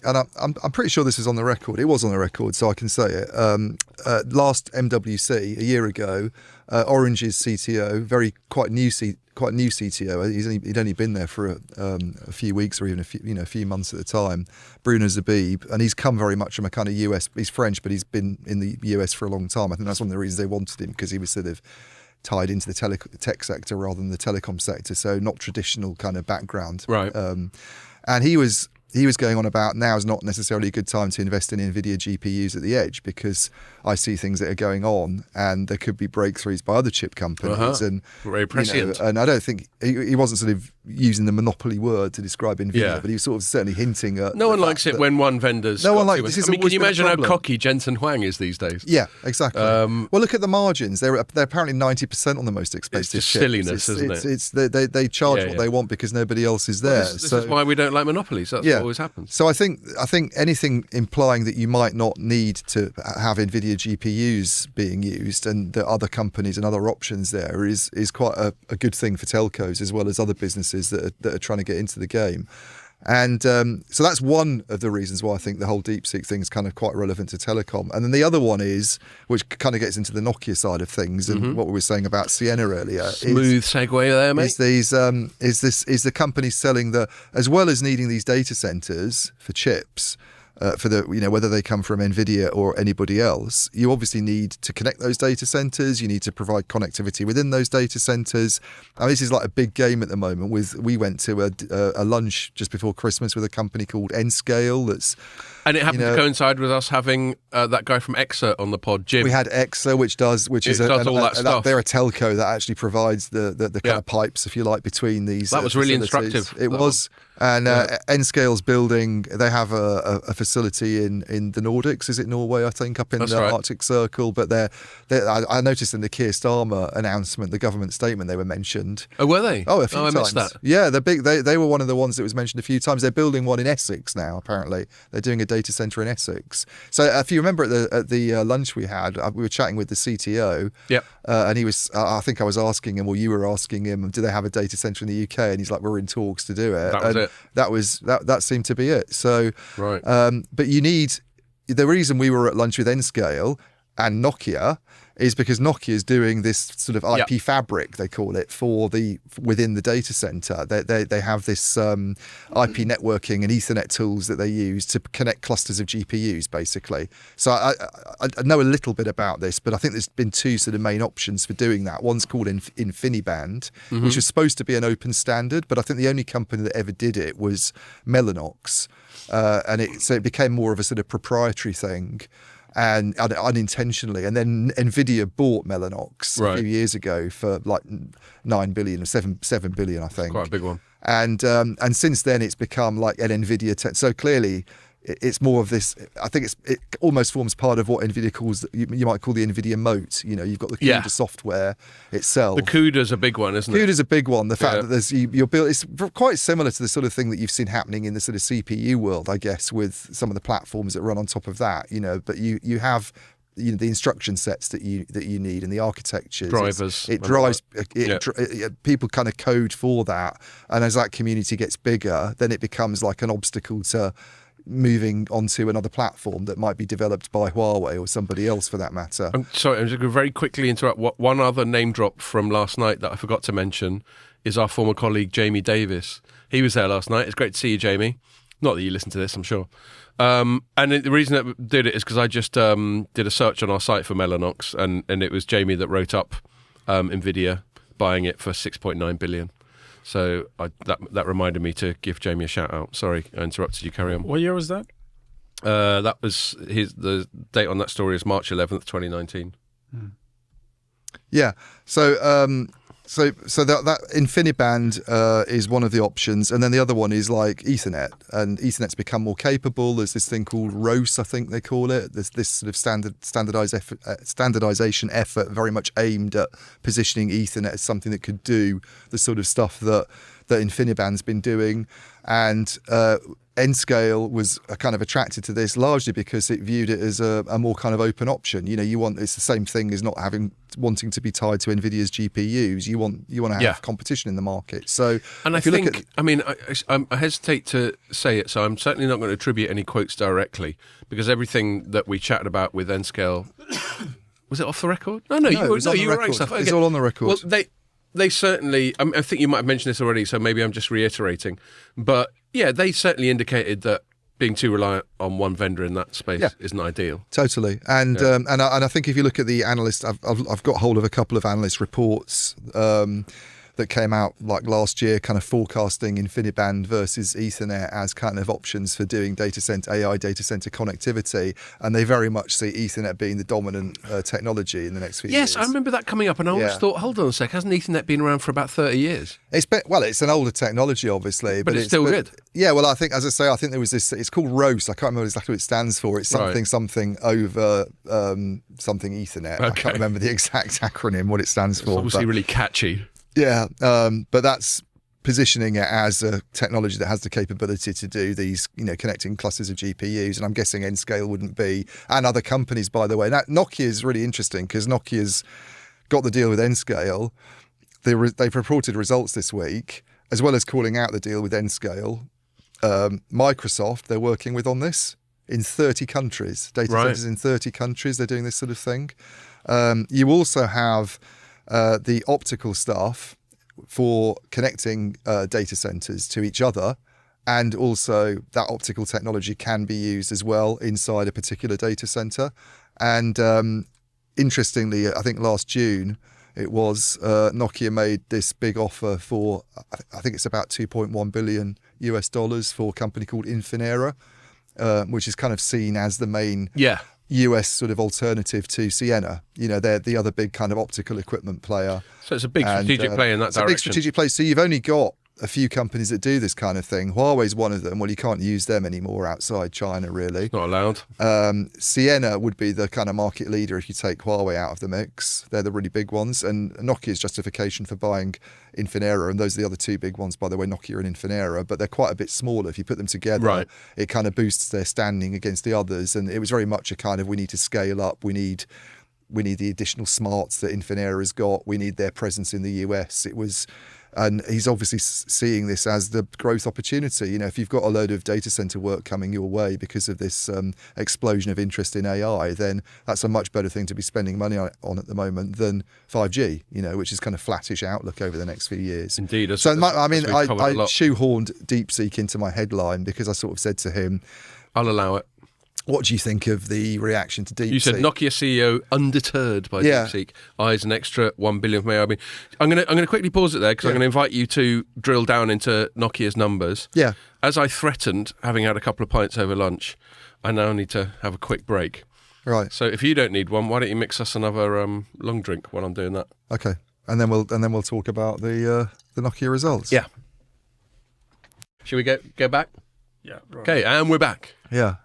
And I'm pretty sure this is on the record. It was on the record, so I can say it. Last MWC a year ago, Orange's CTO, quite new CTO. He'd only been there for a few weeks or even a few months at the time. Bruno Zabib, and he's come very much from a kind of US. He's French, but he's been in the US for a long time. I think that's one of the reasons they wanted him, because he was sort of tied into the tech sector rather than the telecom sector, so not traditional kind of background. Right. And he was going on about now is not necessarily a good time to invest in NVIDIA GPUs at the edge, because I see things that are going on and there could be breakthroughs by other chip companies. And very prescient. And I don't think he wasn't sort of using the monopoly word to describe NVIDIA, but he was sort of certainly hinting at. No one likes it when one vendor's. No one likes this. I mean, can you imagine how cocky Jensen Huang is these days? Yeah, exactly. Well, look at the margins. They're apparently 90% on the most expensive chips. It's just silliness, isn't it? They charge what they want because nobody else is there. This is why we don't like monopolies. That's what always happens. So I think anything implying that you might not need to have NVIDIA GPUs being used and the other companies and other options there is quite a good thing for telcos as well as other businesses that are trying to get into the game. And so that's one of the reasons why I think the whole DeepSeek thing is kind of quite relevant to telecom. And then the other one is, which kind of gets into the Nokia side of things and what we were saying about Sienna earlier. Smooth segue there, mate. Is the company selling as well as needing these data centers for chips. For the whether they come from NVIDIA or anybody else, you obviously need to connect those data centers. You need to provide connectivity within those data centers. And this is like a big game at the moment. We went to a lunch just before Christmas with a company called Nscale. And it happened to coincide with us having that guy from Exa on the pod, Jim. We had Exa, which does all that stuff. They're a telco that actually provides the kind of pipes, if you like, between these. That was really instructive. It was. And Nscale's building, they have a facility in the Nordics. Is it Norway, I think, up in Arctic Circle? But I noticed in the Keir Starmer announcement, the government statement, they were mentioned. Oh, were they? Oh, a few times. I missed that. Yeah, they're big. They were one of the ones that was mentioned a few times. They're building one in Essex now, apparently. They're doing a data centre in Essex. So if you remember at the lunch we had, we were chatting with the CTO. Yep. And he was, I think I was asking him, or you were asking him, do they have a data centre in the UK? And he's like, we're in talks to do it. That was it. That seemed to be it. So, right. But you need, the reason we were at lunch with Nscale and Nokia is because Nokia is doing this sort of IP fabric, they call it, within the data center. They have this IP networking and Ethernet tools that they use to connect clusters of GPUs, basically. So I know a little bit about this, but I think there's been two sort of main options for doing that. One's called InfiniBand, which was supposed to be an open standard, but I think the only company that ever did it was Mellanox, so it became more of a sort of proprietary thing. And unintentionally, and then NVIDIA bought Mellanox a few years ago for like 9 billion or 7 billion, I think. Quite a big one. And since then, it's become like an NVIDIA. So clearly, it's more of this. I think it almost forms part of what NVIDIA calls, you might call the NVIDIA moat. You've got the CUDA software itself. The CUDA's a big one, isn't it? CUDA's a big one. The fact that there's you're built, it's quite similar to the sort of thing that you've seen happening in the sort of CPU world, I guess, with some of the platforms that run on top of that. But you have the instruction sets that you need and the architectures. Drivers. It drives people kind of code for that, and as that community gets bigger, then it becomes like an obstacle to moving onto another platform that might be developed by Huawei or somebody else for that matter. I'm sorry, I'm just going to very quickly interrupt. One other name drop from last night that I forgot to mention is our former colleague Jamie Davis. He was there last night. It's great to see you, Jamie. Not that you listen to this, I'm sure. And the reason that I did it is because I just did a search on our site for Mellanox, and it was Jamie that wrote up NVIDIA buying it for 6.9 billion. So that reminded me to give Jamie a shout out. Sorry, I interrupted you. Carry on. What year was that? That was the date on that story is March 11th, 2019. Yeah. So that InfiniBand is one of the options, and then the other one is like Ethernet, and Ethernet's become more capable. There's this thing called ROS, I think they call it. There's this sort of standardization effort, very much aimed at positioning Ethernet as something that could do the sort of stuff that InfiniBand's been doing, and Nscale was kind of attracted to this largely because it viewed it as a more kind of open option. It's the same thing as not wanting to be tied to NVIDIA's GPUs. You want to have competition in the market. So, and I hesitate to say it, so I'm certainly not going to attribute any quotes directly, because everything that we chatted about with Nscale, was it off the record? No, you were right stuff. It's all on the record. Well, they certainly, I think you might have mentioned this already, so maybe I'm just reiterating. But yeah, they certainly indicated that being too reliant on one vendor in that space isn't ideal. Totally. And I think if you look at the analyst, I've got hold of a couple of analyst reports that came out like last year, kind of forecasting InfiniBand versus Ethernet as kind of options for doing AI data center connectivity, and they very much see Ethernet being the dominant technology in the next few years. Yes, I remember that coming up, and I always thought, hold on a sec, hasn't Ethernet been around for about 30 years? It's an older technology, obviously, but it's still good. Yeah, well, I think, as I say, I think there was this. It's called ROS. I can't remember exactly what it stands for. It's something over something Ethernet. Okay. I can't remember the exact acronym, what it stands for. It's obviously really catchy. Yeah, but that's positioning it as a technology that has the capability to do these, connecting clusters of GPUs. And I'm guessing Nscale wouldn't be, and other companies, by the way. Now, Nokia is really interesting because Nokia's got the deal with Nscale. They've reported results this week, as well as calling out the deal with Nscale. Microsoft, they're working with on this in 30 countries, data centers in 30 countries. They're doing this sort of thing. You also have the optical stuff for connecting data centers to each other, and also that optical technology can be used as well inside a particular data center. And interestingly, I think last June it was Nokia made this big offer for, I think it's about $2.1 billion for a company called Infinera, which is kind of seen as the main US sort of alternative to Ciena. They're the other big kind of optical equipment player. So it's a big strategic play in that direction. It's a big strategic play. So you've only got a few companies that do this kind of thing. Huawei's one of them. Well, you can't use them anymore outside China, really. It's not allowed. Ciena would be the kind of market leader if you take Huawei out of the mix. They're the really big ones. And Nokia's justification for buying Infinera, and those are the other two big ones, by the way, Nokia and Infinera, but they're quite a bit smaller. If you put them together, it kind of boosts their standing against the others. And it was very much a kind of, we need to scale up. We need the additional smarts that Infinera has got. We need their presence in the US. And he's obviously seeing this as the growth opportunity. If you've got a load of data center work coming your way because of this explosion of interest in AI, then that's a much better thing to be spending money on at the moment than 5G, which is kind of flattish outlook over the next few years. Indeed. I shoehorned DeepSeek into my headline because I sort of said to him, I'll allow it. What do you think of the reaction to DeepSeek? You said Nokia CEO undeterred by DeepSeek eyes an extra $1 billion from AI. I'm going to quickly pause it there because I'm going to invite you to drill down into Nokia's numbers. Yeah. As I threatened, having had a couple of pints over lunch, I now need to have a quick break. Right. So if you don't need one, why don't you mix us another long drink while I'm doing that? Okay. And then we'll talk about the Nokia results. Yeah. Shall we go back? Yeah. Right. Okay, and we're back. Yeah.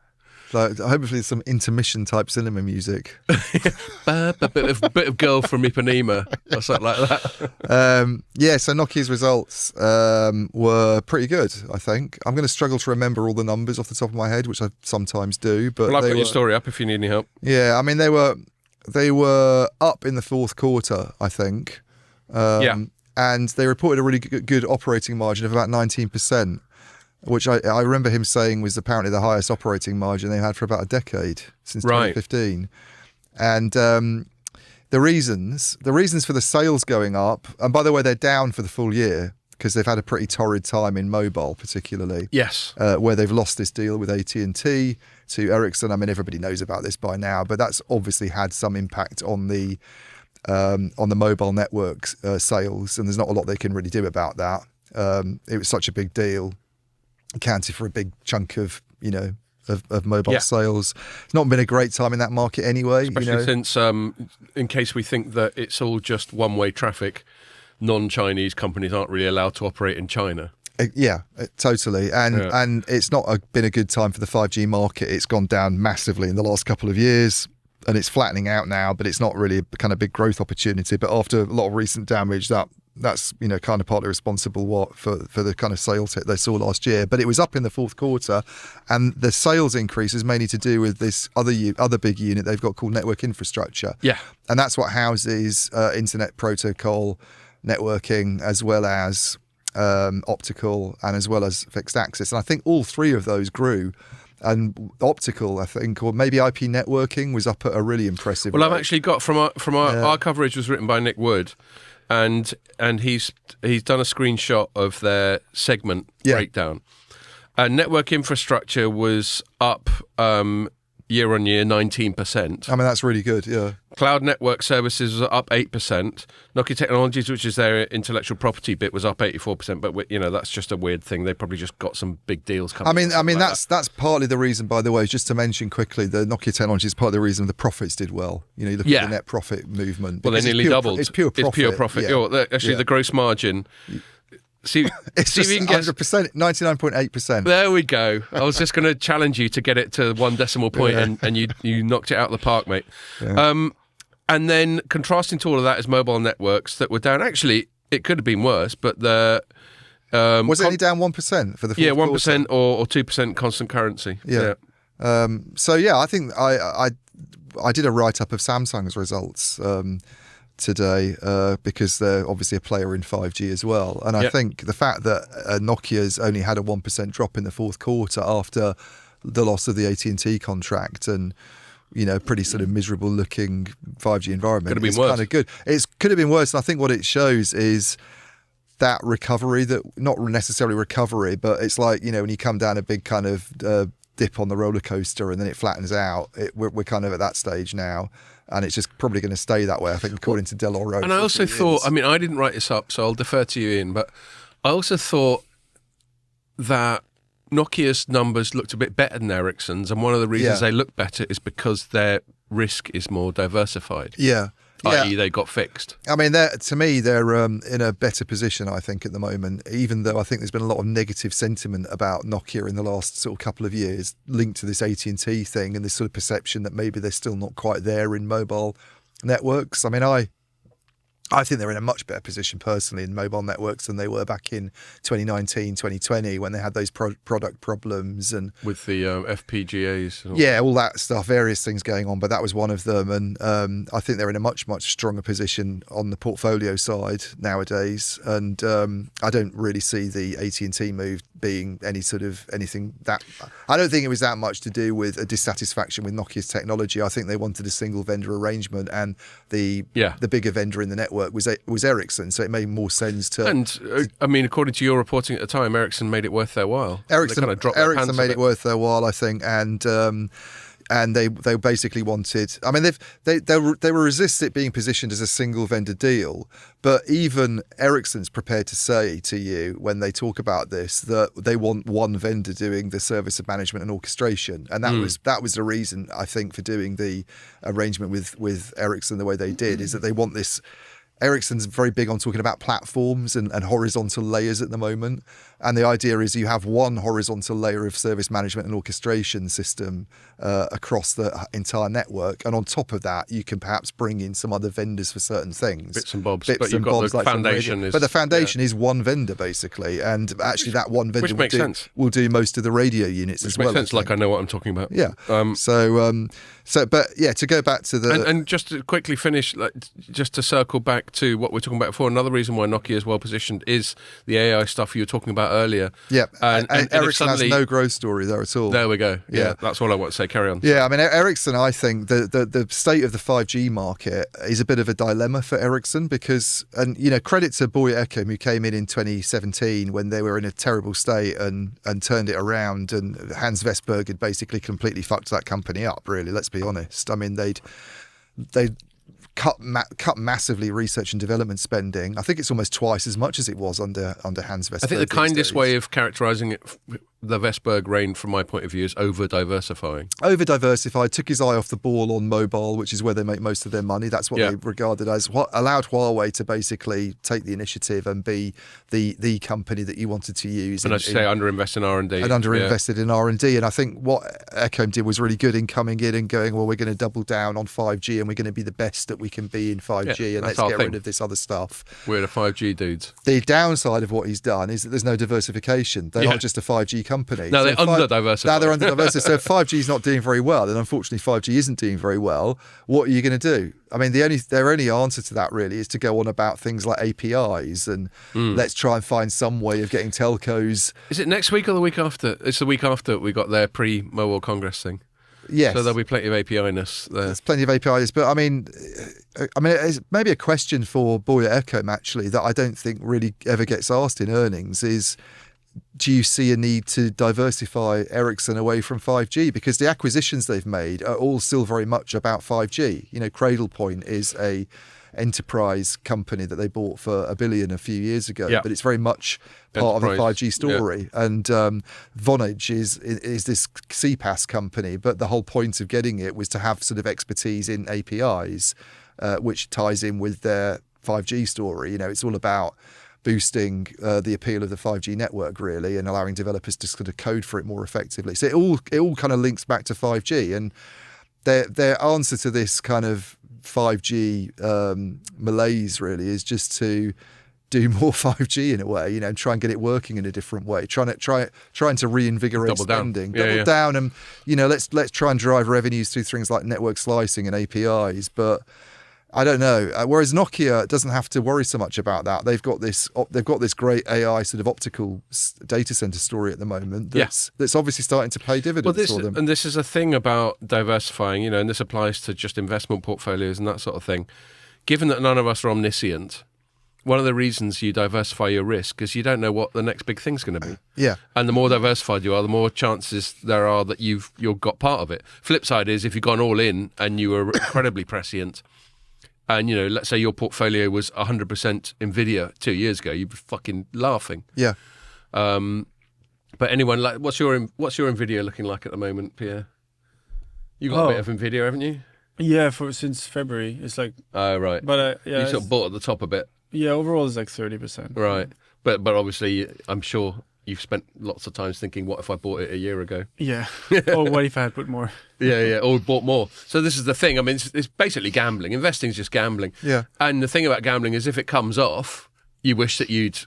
Like, hopefully some intermission type cinema music. A bit of Girl from Ipanema or something like that. So Nokia's results were pretty good, I think. I'm going to struggle to remember all the numbers off the top of my head, which I sometimes do. But I've got your story up if you need any help. Yeah, I mean, they were up in the fourth quarter, I think. And they reported a really good operating margin of about 19%. Which I remember him saying was apparently the highest operating margin they've had for about a decade, since 2015. And the reasons for the sales going up, and by the way, they're down for the full year because they've had a pretty torrid time in mobile, particularly. Yes. Where they've lost this deal with AT&T to Ericsson. I mean, everybody knows about this by now, but that's obviously had some impact on the mobile networks sales, and there's not a lot they can really do about that. It was such a big deal. Accounted for a big chunk of mobile sales. It's not been a great time in that market anyway. Especially since, in case we think that it's all just one-way traffic, non-Chinese companies aren't really allowed to operate in China. Totally. And it's not been a good time for the 5G market. It's gone down massively in the last couple of years, and it's flattening out now, but it's not really a kind of big growth opportunity. But after a lot of recent damage, that's kind of partly responsible for the kind of sales hit they saw last year. But it was up in the fourth quarter, and the sales increase is mainly to do with this other big unit they've got called network infrastructure. Yeah, and that's what houses internet protocol networking, as well as optical, and as well as fixed access. And I think all three of those grew. And optical, I think, or maybe IP networking was up at a really impressive rate. I've actually got from our coverage was written by Nick Wood. And he's done a screenshot of their segment breakdown. And network infrastructure was up year on year 19%. I mean, that's really good, yeah. Cloud network services was up 8%. Nokia Technologies, which is their intellectual property bit, was up 84%. But that's just a weird thing. They probably just got some big deals coming. I mean that's partly the reason. By the way, just to mention quickly, the Nokia Technologies is part of the reason the profits did well. You look at the net profit movement. Well, they nearly doubled. It's pure profit. It's pure profit. Yeah. Actually, the gross margin. See, it's just 100%, 99.8%. There we go. I was just going to challenge you to get it to one decimal point, and you knocked it out of the park, mate. Yeah. And then contrasting to all of that is mobile networks that were down. Actually, it could have been worse, but the was it only down 1% for the fourth 1% or 2% constant currency. Yeah. I think I did a write up of Samsung's results today because they're obviously a player in 5G as well. And I think the fact that Nokia's only had a 1% drop in the fourth quarter after the loss of the AT&T contract and pretty sort of miserable looking 5G environment is kind of good. It could have been worse. And I think what it shows is that recovery, that not necessarily recovery, but it's like, when you come down a big kind of dip on the roller coaster and then it flattens out, we're kind of at that stage now. And it's just probably going to stay that way, I think, according to Del Oro. And I also thought, I didn't write this up, so I'll defer to you, Ian, but I also thought that Nokia's numbers looked a bit better than Ericsson's, and one of the reasons they look better is because their risk is more diversified. Yeah. i.e. they got fixed. I mean, to me, they're in a better position, I think, at the moment, even though I think there's been a lot of negative sentiment about Nokia in the last sort of couple of years linked to this AT&T thing and this sort of perception that maybe they're still not quite there in mobile networks. I mean, I think they're in a much better position personally in mobile networks than they were back in 2019, 2020 when they had those product problems and with the FPGAs. All that stuff, various things going on, but that was one of them. And I think they're in a much, much stronger position on the portfolio side nowadays. And I don't really see the AT&T move being anything that I don't think it was that much to do with a dissatisfaction with Nokia's technology. I think they wanted a single vendor arrangement, and the bigger vendor in the network was Ericsson, so it made more sense to. And I mean, according to your reporting at the time, Ericsson made it worth their while. Ericsson made it worth their while, I think, and they basically wanted. I mean, they were resist it being positioned as a single vendor deal, but even Ericsson's prepared to say to you when they talk about this that they want one vendor doing the service of management and orchestration, and that was the reason I think for doing the arrangement with Ericsson the way they did, is that they want this Ericsson's very big on talking about platforms and horizontal layers at the moment. And the idea is you have one horizontal layer of service management and orchestration system across the entire network. And on top of that, you can perhaps bring in some other vendors for certain things. Bits and bobs. But you've got the foundation. But the foundation is one vendor, basically. And actually that one vendor will do most of the radio units as well. Which makes sense, like I know what I'm talking about. Yeah. But to go back to the... And just to quickly finish, just to circle back to what we were talking about before, another reason why Nokia is well positioned is the AI stuff you were talking about earlier. Yeah, and Ericsson has no growth story there at all. There we go. Yeah, that's all I want to say. Carry on. Yeah, I mean, Ericsson, I think the state of the 5G market is a bit of a dilemma for Ericsson because, and credit to Boy Ekim, who came in 2017 when they were in a terrible state and turned it around, and Hans Vestberg had basically completely fucked that company up, really, let's be honest. I mean, they'd cut massively research and development spending. I think it's almost twice as much as it was under Hans Vestberg. I think the kindest way of characterising it, the Vestberg reign, from my point of view, is over-diversifying. Over-diversified, took his eye off the ball on mobile, which is where they make most of their money. That's what they regarded as what allowed Huawei to basically take the initiative and be the company that you wanted to use. And I should say underinvest in R&D. And underinvested in R&D. And I think what Ekim did was really good in coming in and going, well, we're going to double down on 5G and we're going to be the best that we can be in 5G and let's get rid of this other stuff. We're the 5G dudes. The downside of what he's done is that there's no diversification. They're not just a 5G company. No, they're under-diversified. Now they're under-diversified. So if 5G is not doing very well, then unfortunately 5G isn't doing very well, what are you going to do? I mean, their only answer to that really is to go on about things like APIs and let's try and find some way of getting telcos. Is it next week or the week after? It's the week after we got their pre-Mobile Congress thing. Yes. So there'll be plenty of API-ness there. There's plenty of APIs, but I mean, it's maybe a question for Boy Ekim actually that I don't think really ever gets asked in earnings is, do you see a need to diversify Ericsson away from 5G? Because the acquisitions they've made are all still very much about 5G. Cradlepoint is a enterprise company that they bought for $1 billion a few years ago, but it's very much part of the 5G story. And Vonage is this CPaaS company, but the whole point of getting it was to have sort of expertise in APIs, which ties in with their 5G story. It's all about boosting the appeal of the 5G network, really, and allowing developers to sort of code for it more effectively. So it all kind of links back to 5G, and their answer to this kind of 5G malaise really is just to do more 5G in a way, and try and get it working in a different way. Trying to reinvigorate spending, double down, and let's try and drive revenues through things like network slicing and APIs, but. I don't know. Whereas Nokia doesn't have to worry so much about that. They've got this great AI sort of optical data center story at the moment. That's obviously starting to pay dividends for them. And this is a thing about diversifying, and this applies to just investment portfolios and that sort of thing. Given that none of us are omniscient, one of the reasons you diversify your risk is you don't know what the next big thing's going to be. Yeah. And the more diversified you are, the more chances there are that you've got part of it. Flip side is if you've gone all in and you were incredibly prescient. And, let's say your portfolio was 100% NVIDIA 2 years ago, you'd be fucking laughing. Yeah. But anyone, what's your NVIDIA looking like at the moment, Pierre? You got a bit of NVIDIA, haven't you? Yeah, since February. It's like... Oh, right. But you sort of bought at the top a bit. Yeah, overall it's like 30%. Right. But obviously, I'm sure you've spent lots of times thinking, what if I bought it a year ago? Yeah. Or what if I had put more? Yeah. Or bought more. So this is the thing. I mean, it's basically gambling. Investing is just gambling. Yeah. And the thing about gambling is if it comes off, you wish that you'd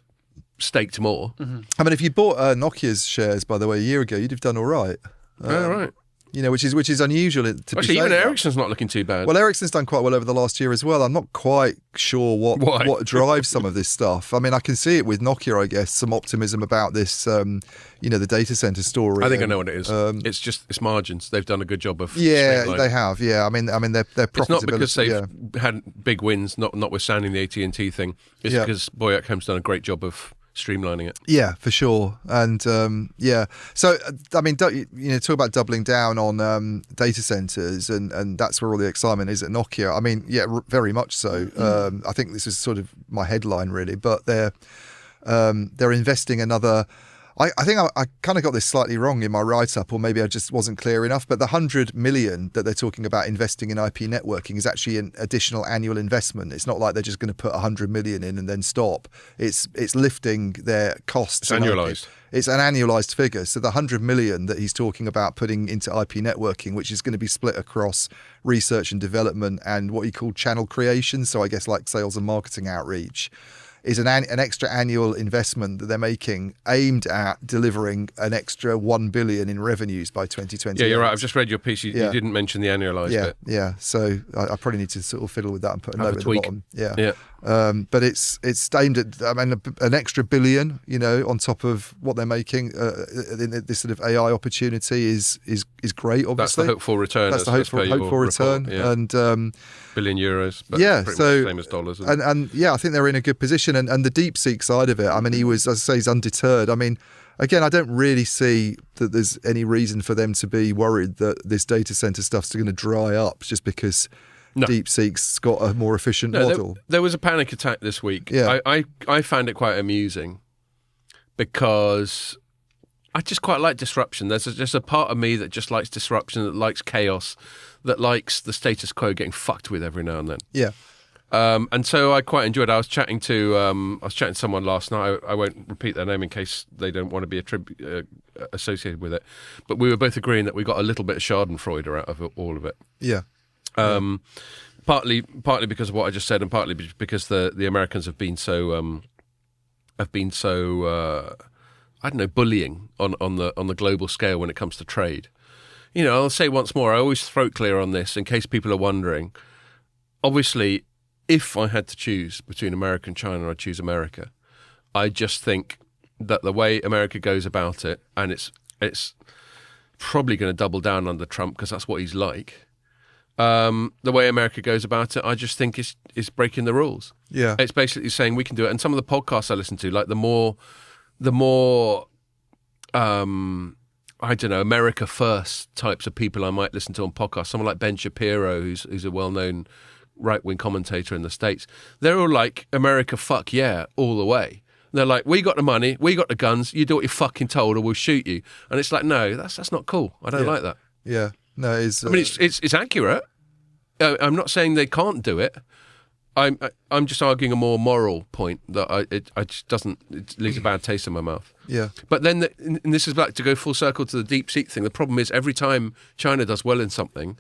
staked more. Mm-hmm. I mean, if you bought Nokia's shares, by the way, a year ago, you'd have done all right. Right. Which is unusual to actually, be even Ericsson's not looking too bad. Well, Ericsson's done quite well over the last year as well. I'm not quite sure what drives some of this stuff. I mean, I can see it with Nokia, I guess, some optimism about this, the data center story. I think I know what it is. It's margins. They've done a good job of. Yeah, they have. Yeah, I mean, their profitability. It's not because they've had big wins, notwithstanding the AT&T thing. It's because Boy Ekim's done a great job of streamlining it. Yeah, for sure. And so I mean, talk about doubling down on data centers, and that's where all the excitement is at Nokia. I mean, very much so. I think this is sort of my headline really, but they're investing another, I think I kind of got this slightly wrong in my write-up, or maybe I just wasn't clear enough, but the 100 million that they're talking about investing in IP networking is actually an additional annual investment. It's not like they're just going to put 100 million in and then stop. It's lifting their costs. It's annualised. It's an annualised figure. So the 100 million that he's talking about putting into IP networking, which is going to be split across research and development and what he called channel creation, so I guess like sales and marketing outreach, is an extra annual investment that they're making aimed at delivering an extra 1 billion in revenues by 2020. Yeah, you're right. I've just read your piece. You didn't mention the annualised bit. Yeah. So I probably need to sort of fiddle with that and put a note at the bottom. Yeah. But it's aimed at, an extra billion, on top of what they're making. This sort of AI opportunity is great. Obviously, that's the hopeful return. That's the hopeful return, and billion euros. But so same as dollars. And I think they're in a good position. And the DeepSeek side of it, I mean, he was, as I say, he's undeterred. I mean, again, I don't really see that there's any reason for them to be worried that this data center stuff's going to dry up just because DeepSeek's got a more efficient model. There was a panic attack this week. Yeah. I found it quite amusing because I just quite like disruption. There's just a part of me that just likes disruption, that likes chaos, that likes the status quo getting fucked with every now and then. Yeah. And so I quite enjoyed it. I was chatting to someone last night. I won't repeat their name in case they don't want to be associated with it. But we were both agreeing that we got a little bit of Schadenfreude out of all of it. Yeah. Partly because of what I just said, and partly because the Americans have been so I don't know, bullying on the global scale when it comes to trade. I'll say once more, I always throat clear on this in case people are wondering. Obviously, if I had to choose between America and China, I'd choose America. I just think that the way America goes about it, and it's probably going to double down under Trump because that's what he's like. The way America goes about it, I just think is breaking the rules. Yeah, it's basically saying we can do it. And some of the podcasts I listen to, like the more I don't know, America First types of people I might listen to on podcasts. Someone like Ben Shapiro, who's a well-known right-wing commentator in the States. They're all like, America, fuck yeah, all the way. They're like, we got the money, we got the guns, you do what you're fucking told or we'll shoot you. And it's like, no, that's not cool. I don't like that. Yeah, no, it's... I mean, it's accurate. I'm not saying they can't do it. I'm just arguing a more moral point that it leaves a bad taste in my mouth. Yeah. But then, and this is back to go full circle to the DeepSeek thing. The problem is every time China does well in something,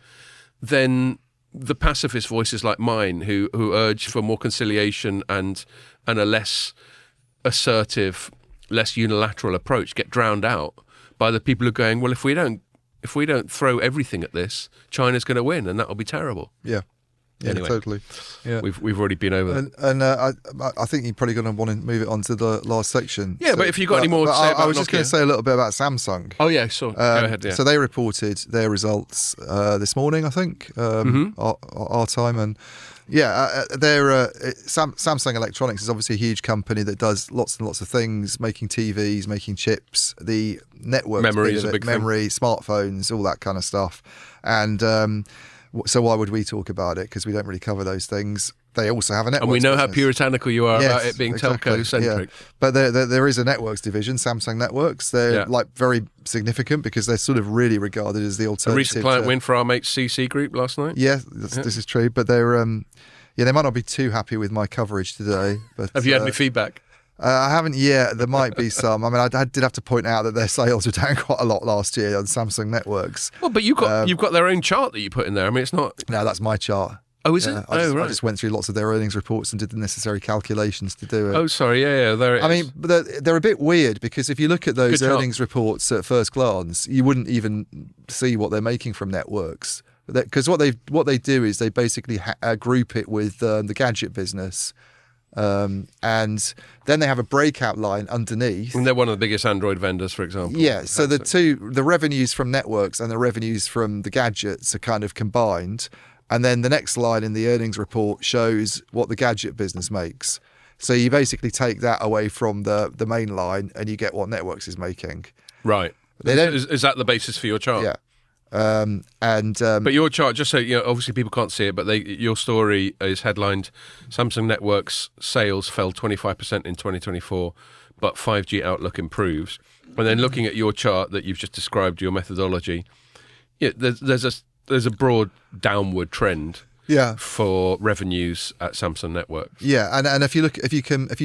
then the pacifist voices like mine who urge for more conciliation and a less assertive, less unilateral approach get drowned out by the people who are going, well, if we don't throw everything at this, China's going to win, and that'll be terrible. Yeah. Yeah, anyway, totally. Yeah, we've already been over that. And I think you're probably going to want to move it on to the last section. Yeah, but if you've got any more to say about I was just Nokia. going to say a little bit about Samsung. Oh yeah, sure. Go ahead. Yeah. So they reported their results this morning, I think, our time, and Samsung Electronics is obviously a huge company that does lots and lots of things, making TVs, making chips, the network, memory is a big thing. Smartphones, all that kind of stuff, and. So why would we talk about it? Because we don't really cover those things. They also have a network. And we know business. how puritanical you are about it being telco-centric. Yeah. But there is a networks division, Samsung Networks. They're like very significant because they're sort of really regarded as the alternative. A recent client win for our mate CC Group last night. Yeah, this is true. But they're they might not be too happy with my coverage today. But have you had any feedback? I haven't yet. There might be some. I mean, I did have to point out that their sales were down quite a lot last year on Samsung Networks. Well, but you've got their own chart that you put in there. I mean, it's not. No, that's my chart. Oh, is it? I just went through lots of their earnings reports and did the necessary calculations to do it. Oh, sorry. Yeah, there it is. I mean, they're a bit weird because if you look at those earnings reports at first glance, you wouldn't even see what they're making from networks. Because what they do is they basically group it with the gadget business. And then they have a breakout line underneath. And they're one of the biggest Android vendors, for example. Yeah, so the revenues from networks and the revenues from the gadgets are kind of combined. And then the next line in the earnings report shows what the gadget business makes. So you basically take that away from the main line and you get what networks is making. Right. Is that the basis for your chart? Yeah. But your chart, just so you know, obviously people can't see it, but your story is headlined: Samsung Networks sales fell 25% in 2024, but 5G outlook improves. And then looking at your chart that you've just described, your methodology, there's a broad downward trend. Yeah, for revenues at Samsung Networks. Yeah, and if you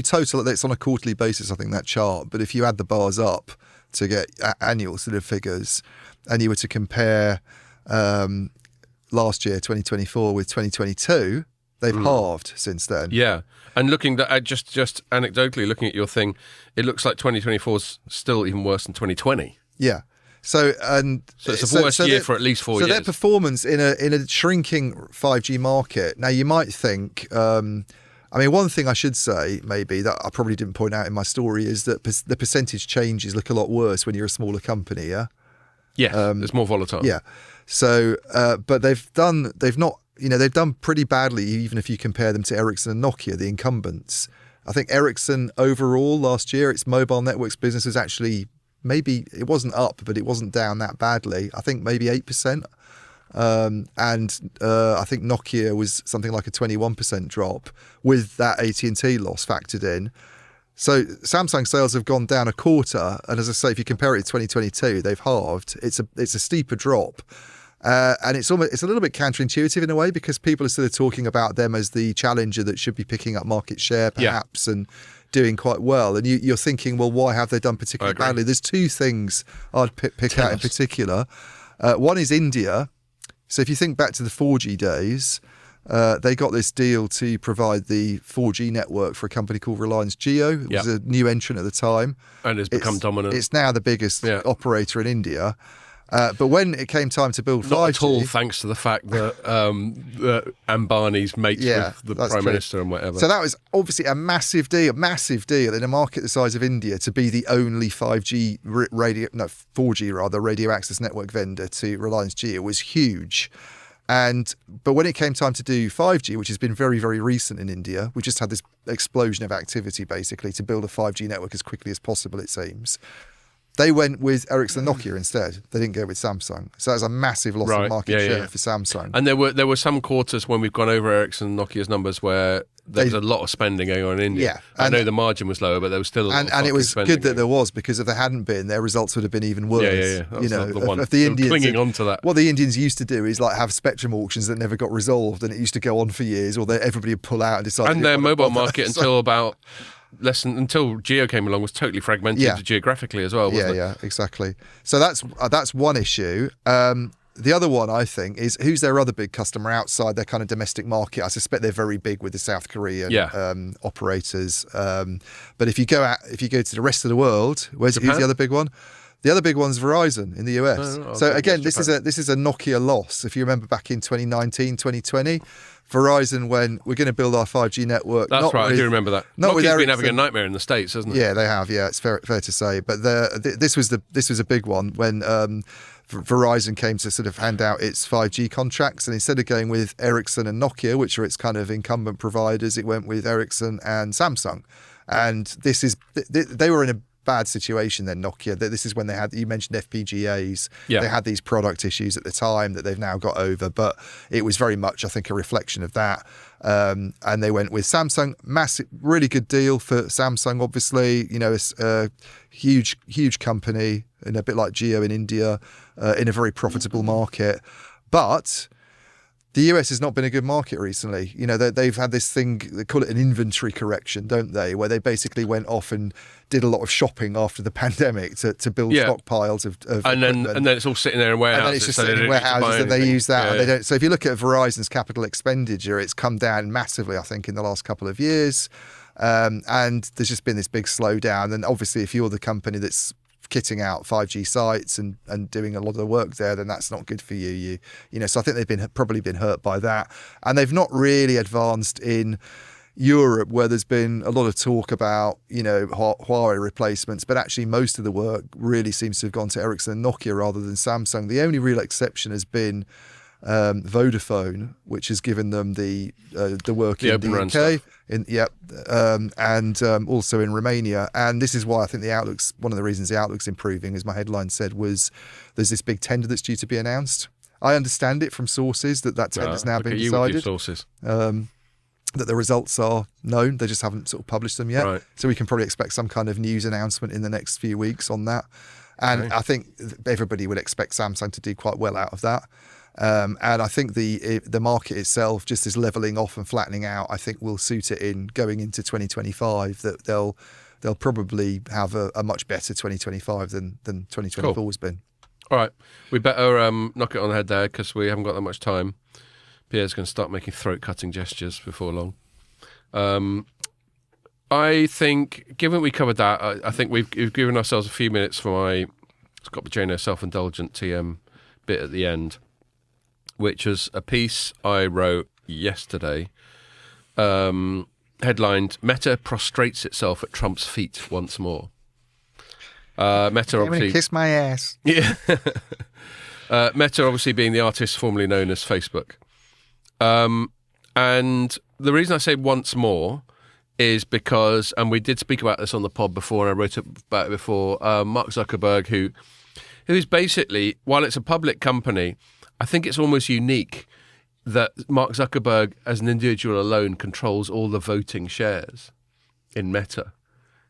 total it, it's on a quarterly basis, I think, that chart. But if you add the bars up to get annual sort of figures, and you were to compare last year 2024 with 2022, they've halved since then. Yeah, and looking at just anecdotally looking at your thing, it looks like 2024 is still even worse than 2020. Yeah. So it's a worse year for at least 4 years. So their performance in a shrinking 5G market. Now you might think, one thing I should say maybe that I probably didn't point out in my story is that the percentage changes look a lot worse when you're a smaller company. Yeah. Yeah, it's more volatile. Yeah. So, but they've done pretty badly, even if you compare them to Ericsson and Nokia, the incumbents. I think Ericsson overall last year, its mobile networks business was actually. Maybe it wasn't up, but it wasn't down that badly. I think maybe 8%. And I think Nokia was something like a 21% drop with that AT&T loss factored in. So Samsung sales have gone down a quarter. And as I say, if you compare it to 2022, they've halved. It's a steeper drop. And it's a little bit counterintuitive in a way because people are sort of talking about them as the challenger that should be picking up market share perhaps and doing quite well. And you're thinking, well, why have they done particularly badly? There's two things I'd pick out in particular. One is India. So if you think back to the 4G days, they got this deal to provide the 4G network for a company called Reliance Jio. It was a new entrant at the time. And it's become dominant. It's now the biggest operator in India. But when it came time to build 5G... Not at all thanks to the fact that Ambani's mates with the Prime Minister and whatever. So that was obviously a massive deal in a market the size of India to be the only 4G radio access network vendor to Reliance Jio was huge. But when it came time to do 5G, which has been very, very recent in India, we just had this explosion of activity basically to build a 5G network as quickly as possible, it seems. They went with Ericsson and Nokia instead. They didn't go with Samsung. So that was a massive loss of market share for Samsung. And there were some quarters when we've gone over Ericsson and Nokia's numbers where there was a lot of spending going on in India. Yeah. I know the margin was lower, but there was still a lot of and it was good that there was, because if there hadn't been, their results would have been even worse. Yeah. That was the one. If the Indians clinging on to that. What the Indians used to do is like have spectrum auctions that never got resolved, and it used to go on for years, or everybody would pull out and decide. And their mobile market until Geo came along was totally fragmented geographically as well, wasn't it? Yeah, exactly. So that's one issue. The other one, I think, is who's their other big customer outside their kind of domestic market. I suspect they're very big with the South Korean operators. But if you go to the rest of the world, who's the other big one? The other big one's Verizon in the US. So again, this is a Nokia loss. If you remember back in 2019, 2020, Verizon went, we're going to build our 5G network. That's right, I do remember that. Nokia's been having a nightmare in the States, hasn't it? Yeah, they have. Yeah, it's fair to say. But this was a big one when Verizon came to sort of hand out its 5G contracts, and instead of going with Ericsson and Nokia, which are its kind of incumbent providers, it went with Ericsson and Samsung. And they were in a bad situation then, Nokia. This is when they had, you mentioned FPGAs. They had these product issues at the time that they've now got over, but it was very much, I think, a reflection of that. And they went with Samsung. Massive, really good deal for Samsung, obviously. It's a huge company, and a bit like Jio in India, in a very profitable market. But the US has not been a good market recently. They've had this thing, they call it an inventory correction, don't they? Where they basically went off and did a lot of shopping after the pandemic to build stockpiles of and then it's all sitting there in warehouses. And then it's just sitting in warehouses that they use that. And they don't. So if you look at Verizon's capital expenditure, it's come down massively, I think, in the last couple of years. And there's just been this big slowdown. And obviously, if you're the company that's kitting out 5G sites and doing a lot of the work there, then that's not good for you. So I think they've probably been hurt by that, and they've not really advanced in Europe, where there's been a lot of talk about Huawei replacements, but actually most of the work really seems to have gone to Ericsson and Nokia rather than Samsung. The only real exception has been Vodafone, which has given them the work in the UK, and also in Romania. And this is why I think one of the reasons the outlook's improving, as my headline said, was there's this big tender that's due to be announced. I understand it from sources that tender's now been decided. Sources. that the results are known. They just haven't sort of published them yet. Right. So we can probably expect some kind of news announcement in the next few weeks on that. And I think everybody would expect Samsung to do quite well out of that. And I think the market itself just is leveling off and flattening out. I think will suit it in going into 2025 that they'll probably have a much better 2025 than 2024 has been. All right, we better knock it on the head there because we haven't got that much time. Pierre's going to start making throat-cutting gestures before long. I think, given we covered that, I think we've given ourselves a few minutes for my Scott Bajano self-indulgent TM bit at the end, which was a piece I wrote yesterday, headlined, Meta prostrates itself at Trump's feet once more. Meta obviously... kiss my ass. Yeah. Meta obviously being the artist formerly known as Facebook. And the reason I say once more is because, and we did speak about this on the pod before, and I wrote about it before, Mark Zuckerberg, who is basically, while it's a public company, I think it's almost unique that Mark Zuckerberg, as an individual alone, controls all the voting shares in Meta.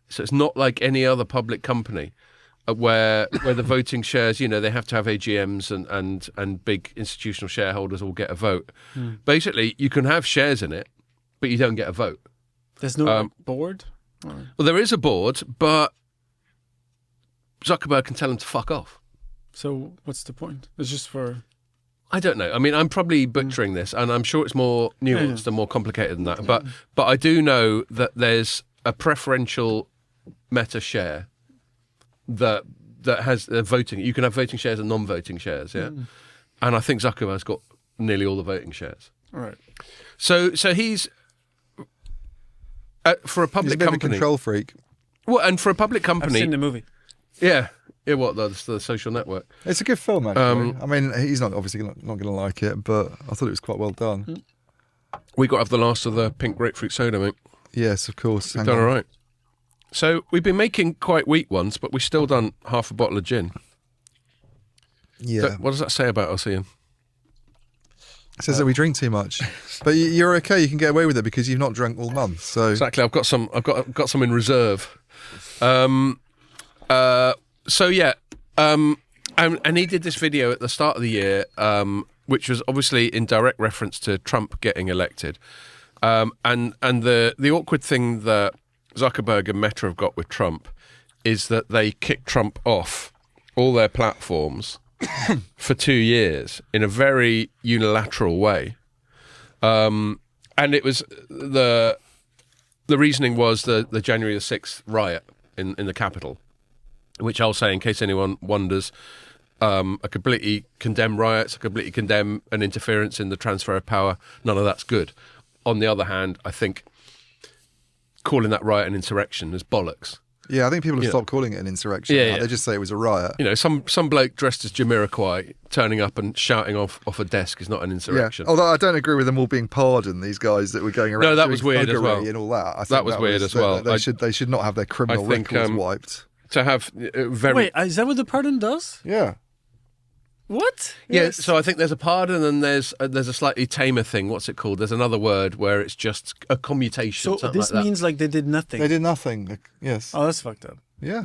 So it's not like any other public company where the voting shares, they have to have AGMs and big institutional shareholders all get a vote. Basically, you can have shares in it, but you don't get a vote. There's no board? Or? Well, there is a board, but Zuckerberg can tell him to fuck off. So what's the point? It's just for... I don't know. I mean, I'm probably butchering this, and I'm sure it's more nuanced and more complicated than that. But I do know that there's a preferential Meta share that has voting. You can have voting shares and non-voting shares, yeah? And I think Zuckerberg's got nearly all the voting shares. All right. So he's... for a public He's a bit company, of a control freak. Well, and for a public company, I've seen the movie. Yeah. What the Social Network? It's a good film, actually. I mean, he's not going to like it, but I thought it was quite well done. We got to have the last of the pink grapefruit soda, mate. Yes, of course. We've done all right. So we've been making quite weak ones, but we've still done half a bottle of gin. Yeah. What does that say about us, Ian? It says that we drink too much, but you're okay. You can get away with it because you've not drunk all month. So exactly, I've got some in reserve. So yeah, and he did this video at the start of the year, which was obviously in direct reference to Trump getting elected, and the awkward thing that Zuckerberg and Meta have got with Trump is that they kicked Trump off all their platforms for 2 years in a very unilateral way, and it was the reasoning was the January the 6th riot in the Capitol, which I'll say in case anyone wonders, I completely condemn riots, I completely condemn an interference in the transfer of power. None of that's good. On the other hand, I think calling that riot an insurrection is bollocks. Yeah, I think people have stopped calling it an insurrection. Yeah. They just say it was a riot. Some bloke dressed as Jamiroquai turning up and shouting off a desk is not an insurrection. Yeah. Although I don't agree with them all being pardoned, these guys that were going around. No, that was weird as well. And all that. I think that was weird as well. They should not have their criminal records wiped. To have very... Wait, is that what the pardon does? Yeah. What? Yeah, Yes. so I think there's a pardon and there's a slightly tamer thing. What's it called? There's another word where it's just a commutation. So this means like they did nothing. They did nothing. Yes. Oh, that's fucked up. Yeah.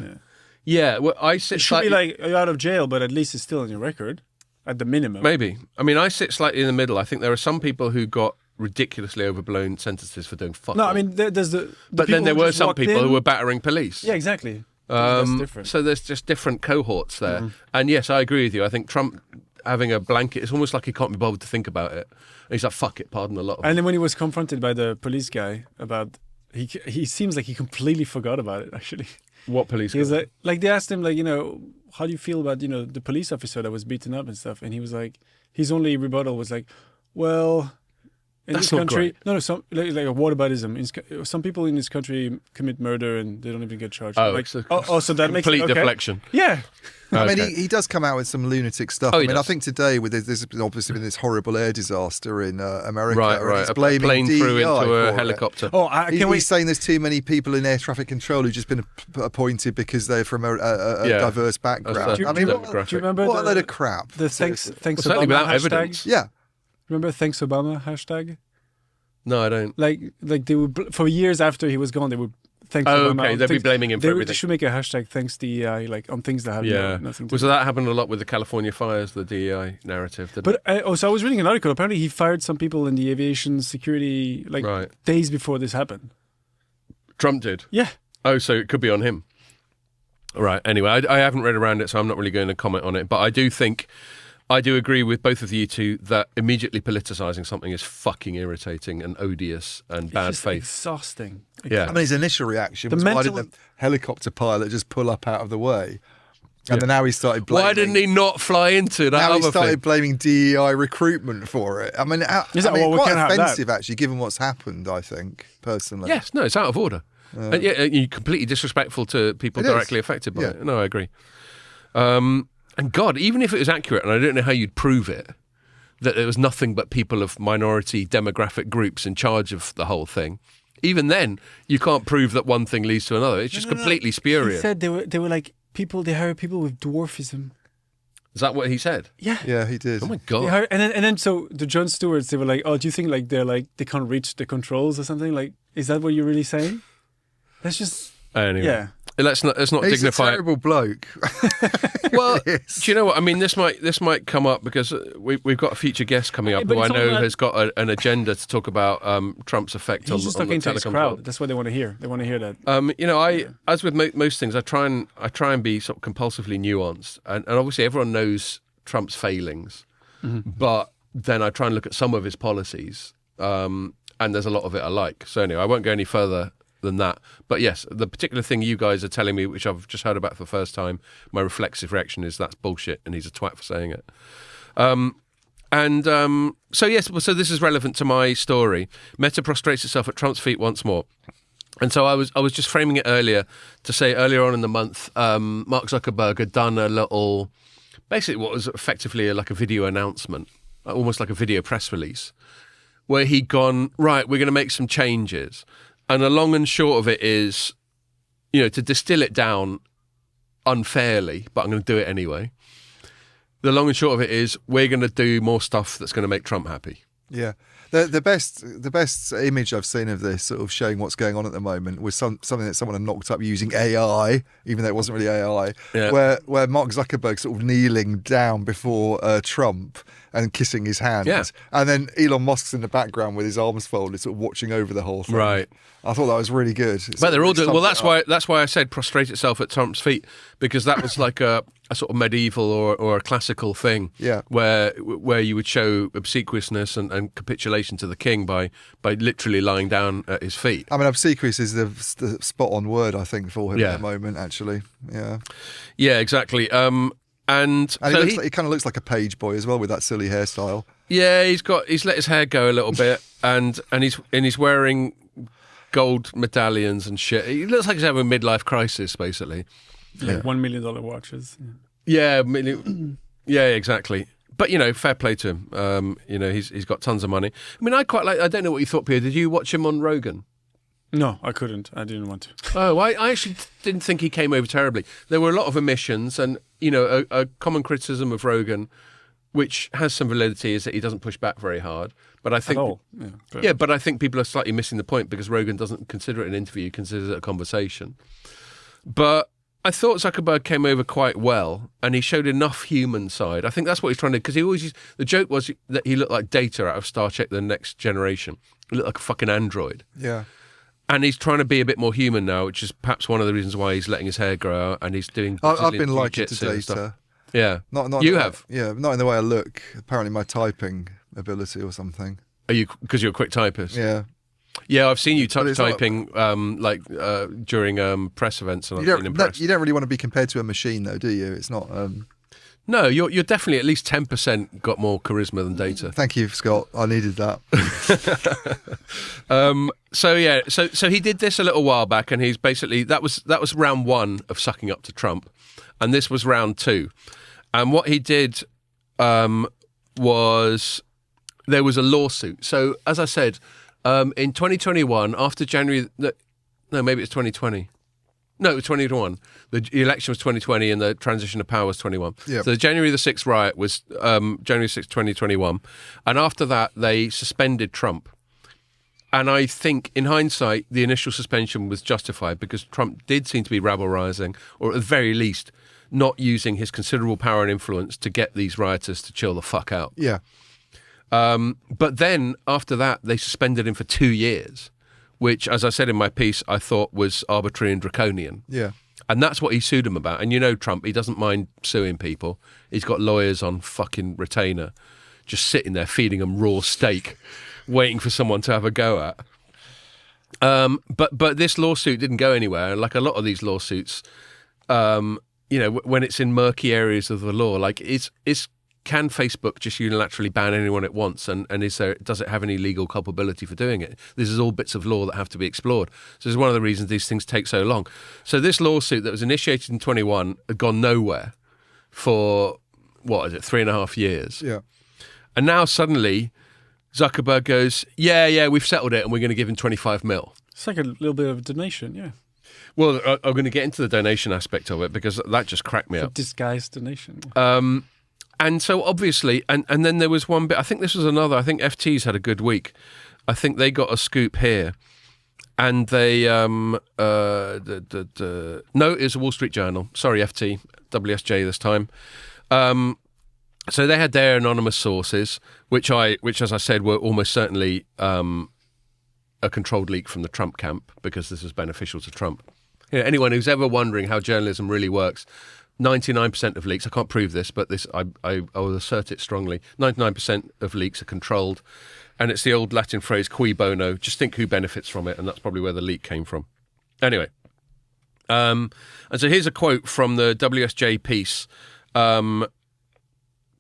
Yeah, well, I sit It should slightly... be like you're out of jail, but at least it's still on your record, at the minimum. Maybe. I mean, I sit slightly in the middle. I think there are some people who got ridiculously overblown sentences for doing fuck No, all. I mean, there's the But people then there who were just some walked people in. who were battering police. Yeah, exactly. That's different. So there's just different cohorts there. And yes, I agree with you. I think Trump having a blanket, it's almost like he can't be bothered to think about it. And he's like, fuck it, pardon a lot of And then when he was confronted by the police guy about, he seems like he completely forgot about it, actually. What police He was guy? like they asked him, like, how do you feel about, the police officer that was beaten up and stuff? And he was like, his only rebuttal was like, well, in That's this not country, great. some like a whataboutism. Some people in this country commit murder and they don't even get charged. Oh, like, it's a so that makes complete it okay. deflection. Yeah. I mean, Okay. he does come out with some lunatic stuff. Oh, I he mean, I does. think today there's obviously been this horrible air disaster in America. Right. and he's A blaming plane DEI threw into for a it. helicopter. Oh, can we? He's saying there's too many people in air traffic control who've just been appointed because they're from a diverse background. Do I mean, you- what Do you remember a load of crap. the thanks Well, certainly Obama without hashtag? evidence. Yeah. Remember thanks Obama hashtag? No, I don't. Like they would for years after he was gone, they would thank. Oh, okay. They'd be blaming him for everything. They should make a hashtag thanks DEI, like on things that have nothing to do. So that happened a lot with the California fires, the DEI narrative. Didn't it? So I was reading an article. Apparently, he fired some people in the aviation security days before this happened. Trump did. Yeah. Oh, so it could be on him. All right. Anyway, I haven't read around it, so I'm not really going to comment on it. But I do agree with both of you two that immediately politicising something is fucking irritating and odious and bad just faith. Exhausting. Yeah. I mean, his initial reaction was, why didn't the helicopter pilot just pull up out of the way? And then now he started blaming... Why didn't he not fly into that other thing? Now he started blaming DEI recruitment for it. I mean, quite offensive, actually, given what's happened, I think, personally. Yes, no, it's out of order. And you're completely disrespectful to people directly affected by it. No, I agree. And God, even if it was accurate, and I don't know how you'd prove it, that there was nothing but people of minority demographic groups in charge of the whole thing, even then, you can't prove that one thing leads to another. It's just completely spurious. He said they were like people. They hired people with dwarfism. Is that what he said? Yeah. Yeah, he did. Oh my God. And then so the Jon Stewarts, they were like, oh, do you think like they can't reach the controls or something? Like, is that what you're really saying? That's just anyway. Let's not He's dignify. a terrible bloke. Well, do you know what I mean? This might come up because we've got a future guest coming up who I know has got an agenda to talk about Trump's effect on the telecom crowd. That's what they want to hear. They want to hear that. As with most things, I try and be sort of compulsively nuanced, and obviously everyone knows Trump's failings, but then I try and look at some of his policies, and there's a lot of it I like. So anyway, I won't go any further than that. But yes, the particular thing you guys are telling me, which I've just heard about for the first time, my reflexive reaction is that's bullshit and he's a twat for saying it. So this is relevant to my story. Meta prostrates itself at Trump's feet once more. And so I was just framing it earlier to say earlier on in the month, Mark Zuckerberg had done a little, basically what was effectively like a video announcement, almost like a video press release, where he'd gone, right, we're going to make some changes. And the long and short of it is, to distill it down unfairly, but I'm going to do it anyway. The long and short of it is we're going to do more stuff that's going to make Trump happy. Yeah. The best image I've seen of this, sort of showing what's going on at the moment, was something that someone had knocked up using AI, even though it wasn't really AI, where Mark Zuckerberg sort of kneeling down before Trump and kissing his hand. Yeah. And then Elon Musk's in the background with his arms folded, sort of watching over the whole thing. Right. I thought that was really good. But they're all doing well. That's why I said prostrate itself at Trump's feet, because that was like a sort of medieval or a classical thing. Yeah. Where you would show obsequiousness and capitulation to the king by literally lying down at his feet. I mean, obsequious is the spot on word, I think, for him at the moment. Actually, yeah. Yeah, exactly. And so he kind of looks like a page boy as well with that silly hairstyle. Yeah, he's let his hair go a little bit, and he's wearing gold medallions and shit. He looks like he's having a midlife crisis, basically. Like $1 million watches. Yeah, exactly. But fair play to him. He's got tons of money. I mean, I don't know what you thought, Pierre. Did you watch him on Rogan? No, I couldn't. I didn't want to. Oh, I actually didn't think he came over terribly. There were a lot of omissions, and a common criticism of Rogan, which has some validity, is that he doesn't push back very hard. But I think, at all. But I think people are slightly missing the point, because Rogan doesn't consider it an interview; he considers it a conversation. But I thought Zuckerberg came over quite well, and he showed enough human side. I think that's what he's trying to do, because he always the joke was that he looked like Data out of Star Trek: The Next Generation. He looked like a fucking android. Yeah. And he's trying to be a bit more human now, which is perhaps one of the reasons why he's letting his hair grow out, and he's doing. I've been liking to Data. Yeah, not you have. Yeah, not in the way I look. Apparently, my typing ability or something. Are you because you're a quick typist? Yeah. Yeah, I've seen you typing during press events, and I've been impressed. You don't really want to be compared to a machine, though, do you? It's not. No, you're definitely at least 10% got more charisma than Data. Thank you, Scott. I needed that. So he did this a little while back, and he's basically that was round 1 of sucking up to Trump, and this was round 2. And what he did was there was a lawsuit. So as I said, in 2021, after January, maybe it's 2020. No, it was 2021. The election was 2020 and the transition of power was 21. Yep. So the January the 6th riot was January 6th, 2021. And after that, they suspended Trump. And I think, in hindsight, the initial suspension was justified because Trump did seem to be rabble-rousing, or at the very least, not using his considerable power and influence to get these rioters to chill the fuck out. Yeah. But then, after that, they suspended him for 2 years, which, as I said in my piece, I thought was arbitrary and draconian. Yeah. And that's what he sued him about. And you know Trump, he doesn't mind suing people. He's got lawyers on fucking retainer, just sitting there feeding them raw steak, waiting for someone to have a go at. But this lawsuit didn't go anywhere. Like a lot of these lawsuits, when it's in murky areas of the law, like can Facebook just unilaterally ban anyone it wants? And does it have any legal culpability for doing it? This is all bits of law that have to be explored. So this is one of the reasons these things take so long. So this lawsuit that was initiated in 21 had gone nowhere for, 3.5 years? Yeah. And now suddenly Zuckerberg goes, yeah, we've settled it and we're going to give him 25 mil. It's like a little bit of a donation, yeah. Well, I'm going to get into the donation aspect of it because that just cracked me up. Disguised donation. And so obviously, and then there was one bit, I think this was another, I think FT's had a good week. I think they got a scoop here. And they, no, it was a Wall Street Journal. Sorry, FT, WSJ this time. So they had their anonymous sources, which as I said, were almost certainly a controlled leak from the Trump camp because this is beneficial to Trump. Anyone who's ever wondering how journalism really works, 99% of leaks, I can't prove this, but this I will assert it strongly, 99% of leaks are controlled. And it's the old Latin phrase, cui bono, just think who benefits from it, and that's probably where the leak came from. Anyway, and so here's a quote from the WSJ piece,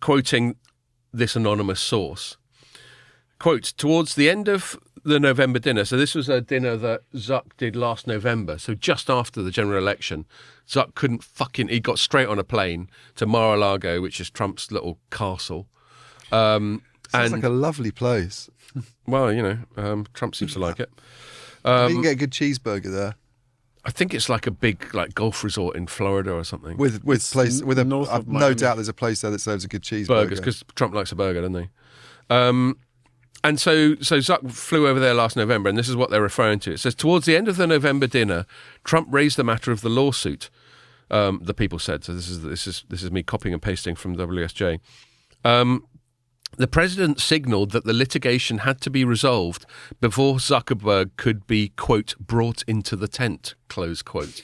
quoting this anonymous source. Quote, towards the end of the November dinner, so this was a dinner that Zuck did last November, so just after the general election, Zuck he got straight on a plane to Mar-a-Lago, which is Trump's little castle. Sounds like a lovely place. Well, Trump seems to like it. You can get a good cheeseburger there. I think it's like a big golf resort in Florida or something. No doubt there's a place there that serves a good cheeseburger. Burgers, because Trump likes a burger, doesn't he? And so Zuck flew over there last November, and this is what they're referring to. It says, towards the end of the November dinner, Trump raised the matter of the lawsuit, the people said. So this is me copying and pasting from WSJ. The president signaled that the litigation had to be resolved before Zuckerberg could be, quote, brought into the tent, close quote.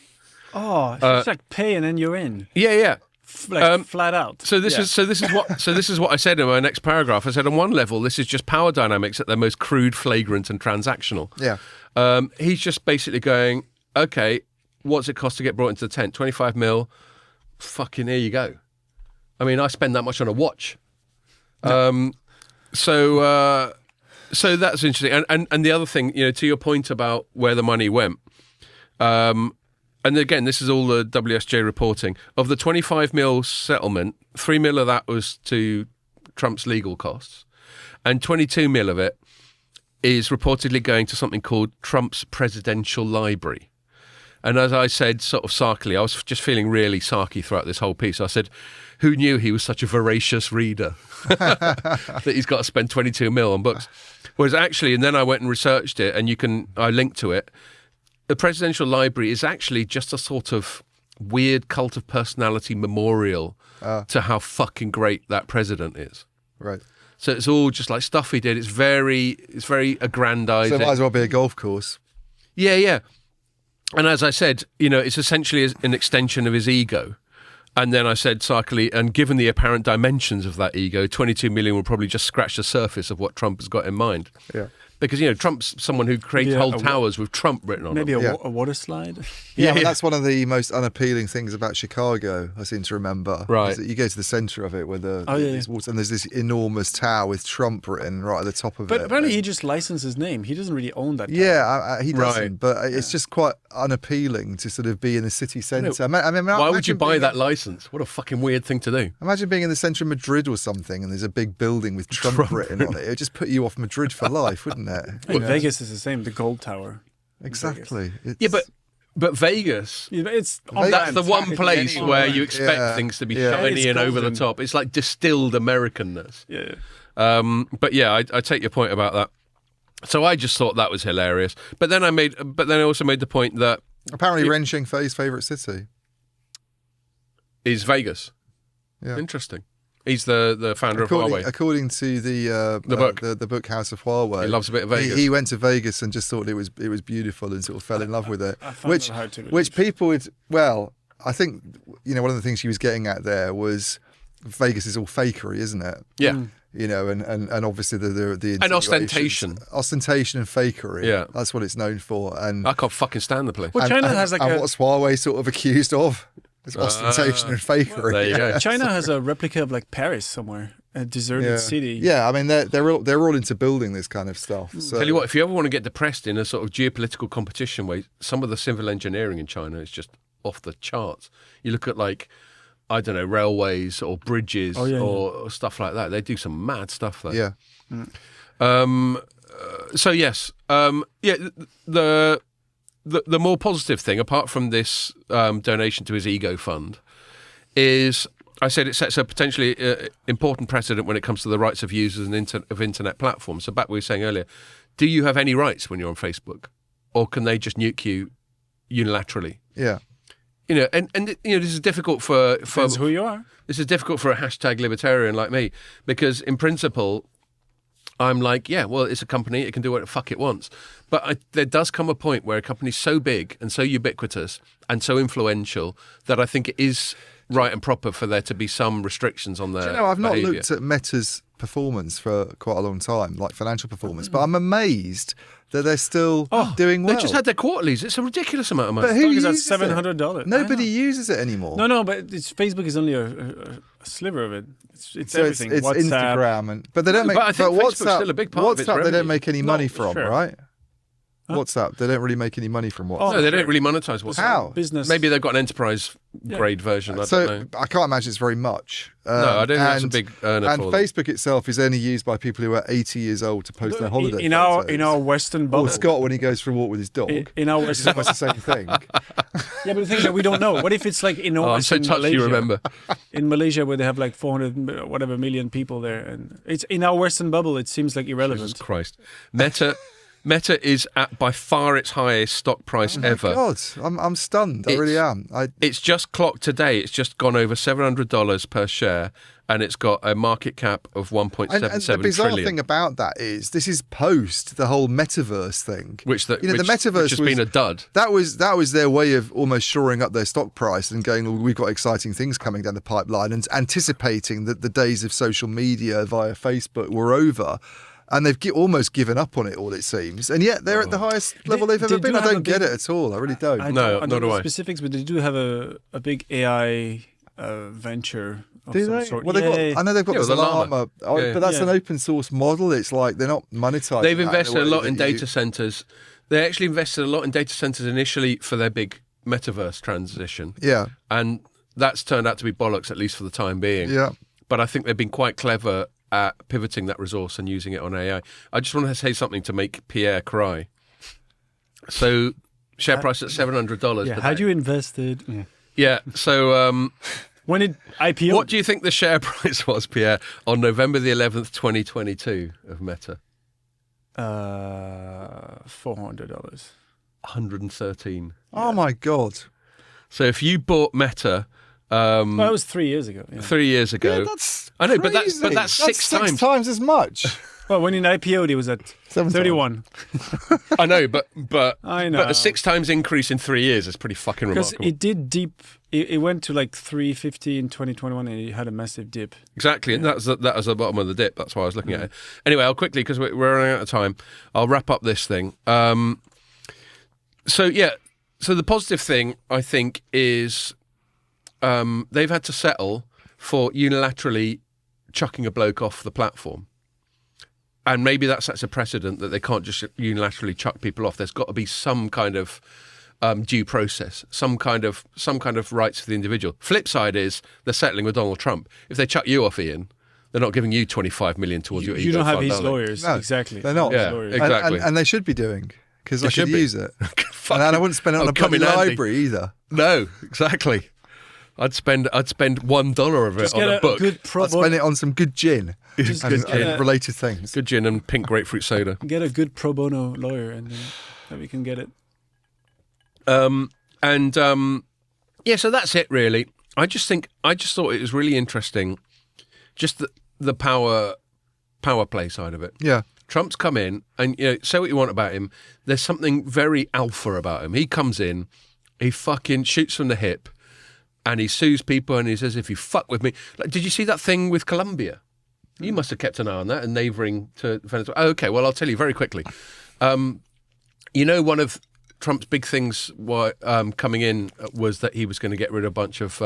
Oh, it's like pay and then you're in. Yeah. Flat out. So this is what I said in my next paragraph. I said on one level, this is just power dynamics at their most crude, flagrant, and transactional. Yeah. He's just basically going, okay, what's it cost to get brought into the tent? 25 mil. Fucking here you go. I mean, I spend that much on a watch. So that's interesting. And the other thing, to your point about where the money went, and again, this is all the WSJ reporting. Of the 25 mil settlement, 3 mil of that was to Trump's legal costs, and 22 mil of it is reportedly going to something called Trump's Presidential Library. And as I said, sort of sarkily, I was just feeling really sarky throughout this whole piece. I said, who knew he was such a voracious reader that he's got to spend 22 mil on books? Whereas actually, and then I went and researched it, and I linked to it. The Presidential Library is actually just a sort of weird cult of personality memorial to how fucking great that president is. Right. So it's all just like stuff he did. It's very aggrandizing. So it might as well be a golf course. Yeah. And as I said, it's essentially an extension of his ego. And then I said, sarkily, and given the apparent dimensions of that ego, 22 million will probably just scratch the surface of what Trump has got in mind. Yeah. Because, Trump's someone who creates whole towers with Trump written on them. Maybe a water slide? Yeah, but that's one of the most unappealing things about Chicago, I seem to remember. Right. Is that you go to the centre of it where there's water, and there's this enormous tower with Trump written right at the top of it. But apparently he just licensed his name. He doesn't really own that tower. Yeah, he doesn't. Right. But it's just quite unappealing to sort of be in the city centre. Why would you buy that licence? What a fucking weird thing to do. Imagine being in the centre of Madrid or something and there's a big building with Trump written on it. It would just put you off Madrid for life, wouldn't it? Vegas is the same, the Gold Tower. Exactly. But Vegas, that's the one place where you expect things to be shiny and over the top. It's like distilled Americanness. Yeah. But yeah, I take your point about that. So I just thought that was hilarious. But then I also made the point that apparently Ren Zhengfei's favourite city is Vegas. Yeah. Interesting. He's the founder of Huawei. According to the book House of Huawei, he loves a bit of Vegas. He went to Vegas and just thought it was beautiful and sort of fell in love with it. I find that hard to believe. Which people would, well, I think, one of the things she was getting at there was Vegas is all fakery, isn't it? Yeah. And obviously the and ostentation and fakery. Yeah, that's what it's known for. And I can't fucking stand the place. Well, China has what's Huawei sort of accused of? It's ostentation and fakery. There you go. China has a replica of like Paris somewhere, a deserted city. Yeah, I mean they're all into building this kind of stuff. So. Tell you what, if you ever want to get depressed in a sort of geopolitical competition way, some of the civil engineering in China is just off the charts. You look at I don't know, railways or bridges or stuff like that. They do some mad stuff there. Yeah. So yes, the more positive thing, apart from this donation to his ego fund, is I said it sets a potentially important precedent when it comes to the rights of users and of internet platforms. So back we were saying earlier, do you have any rights when you're on Facebook, or can they just nuke you unilaterally? Yeah. And this is difficult for Depends who you are. This is difficult for a hashtag libertarian like me, because in principle, I'm like, yeah, well, it's a company, it can do what the fuck it wants. But there does come a point where a company's so big and so ubiquitous and so influential that I think it is right and proper for there to be some restrictions on their I've not behaviour. looked at Meta's performance for quite a long time, like financial performance, but I'm amazed that they're still doing well. They just had their quarterlies. It's a ridiculous amount of money. But who Is that uses $700? Nobody uses it anymore. No, but Facebook is only a sliver of it. It's So everything. it's WhatsApp. Instagram, but they don't make. But I think Facebook's WhatsApp, still a big part of its WhatsApp, they revenue. don't make any money from, sure. right? WhatsApp, they don't really make any money from WhatsApp. No, they don't really monetize WhatsApp. How? Business. Maybe they've got an enterprise grade version. I don't know. I can't imagine it's very much. No, I don't think that's a big earner And for them. Facebook itself is only used by people who are 80 years old to post their holiday in photos. our Western bubble. Or Scott when he goes for a walk with his dog. In our It's Western almost the same thing. Yeah, but the thing is that we don't know. What if it's like enormous I'm so in touched Malaysia? you remember. In Malaysia, where they have like 400 whatever million people there, and it's in our Western bubble. It seems like irrelevant. Jesus Christ. Meta is at by far its highest stock price ever. God, I'm stunned. I really am. It's just clocked today. It's just gone over $700 per share, and it's got a market cap of 1.77 and the bizarre trillion. thing about that is this is post the whole metaverse thing. The metaverse has been a dud. That was their way of almost shoring up their stock price and going, well, we've got exciting things coming down the pipeline, and anticipating that the days of social media via Facebook were over. And they've almost given up on it all, it seems. And yet they're at the highest level they've ever been. I don't get it at all. I really don't. I don't know the specifics, but they do have a big AI venture of some sort. Well, I know they've got this Llama, but that's an open source model. It's like they're not monetizing. They've invested a lot in data centers. They actually invested a lot in data centers initially for their big metaverse transition. Yeah. And that's turned out to be bollocks, at least for the time being. Yeah. But I think they've been quite clever at pivoting that resource and using it on AI. I just want to say something to make Pierre cry. So, share price at $700. Yeah, had you invested? Yeah, so... when it IPO? What do you think the share price was, Pierre, on November the 11th, 2022 of Meta? $400. 113. Oh, my God. So if you bought Meta... well, that was 3 years ago. Yeah. 3 years ago. Yeah, that's I know, crazy. but that's six times. 6 times as much. Well, when it IPO'd, it was at 31. I know, but I know. But a 6 times increase in 3 years is pretty fucking because remarkable. it did deep. It went to like 350 in 2021, and it had a massive dip. Exactly, and that was the bottom of the dip. That's why I was looking at it. Anyway, I'll quickly, because we're running out of time, I'll wrap up this thing. So the positive thing, I think, is they've had to settle for unilaterally chucking a bloke off the platform. And maybe that sets a precedent that they can't just unilaterally chuck people off. There's got to be some kind of due process, some kind of rights for the individual. Flip side is they're settling with Donald Trump. If they chuck you off, Ian, they're not giving you $25 million towards your ego. You don't have fund, his lawyers. No, exactly. They're not. Yeah, exactly. And they should be doing, because I should could be. use it. And I wouldn't spend it on a come bloody in handy. library either. No, exactly. I'd spend $1 of it Just on a book. I'd spend it on some good gin and related things. Good gin and pink grapefruit soda. Get a good pro bono lawyer, and then we can get it. So that's it really. I just thought it was really interesting, just the power play side of it. Yeah. Trump's come in, and say what you want about him. There's something very alpha about him. He comes in, he fucking shoots from the hip, and he sues people, and he says, "If you fuck with me," like, did you see that thing with Colombia? You must have kept an eye on that and neighbouring to Venezuela. Oh, okay, well I'll tell you very quickly. One of Trump's big things coming in was that he was going to get rid of a bunch of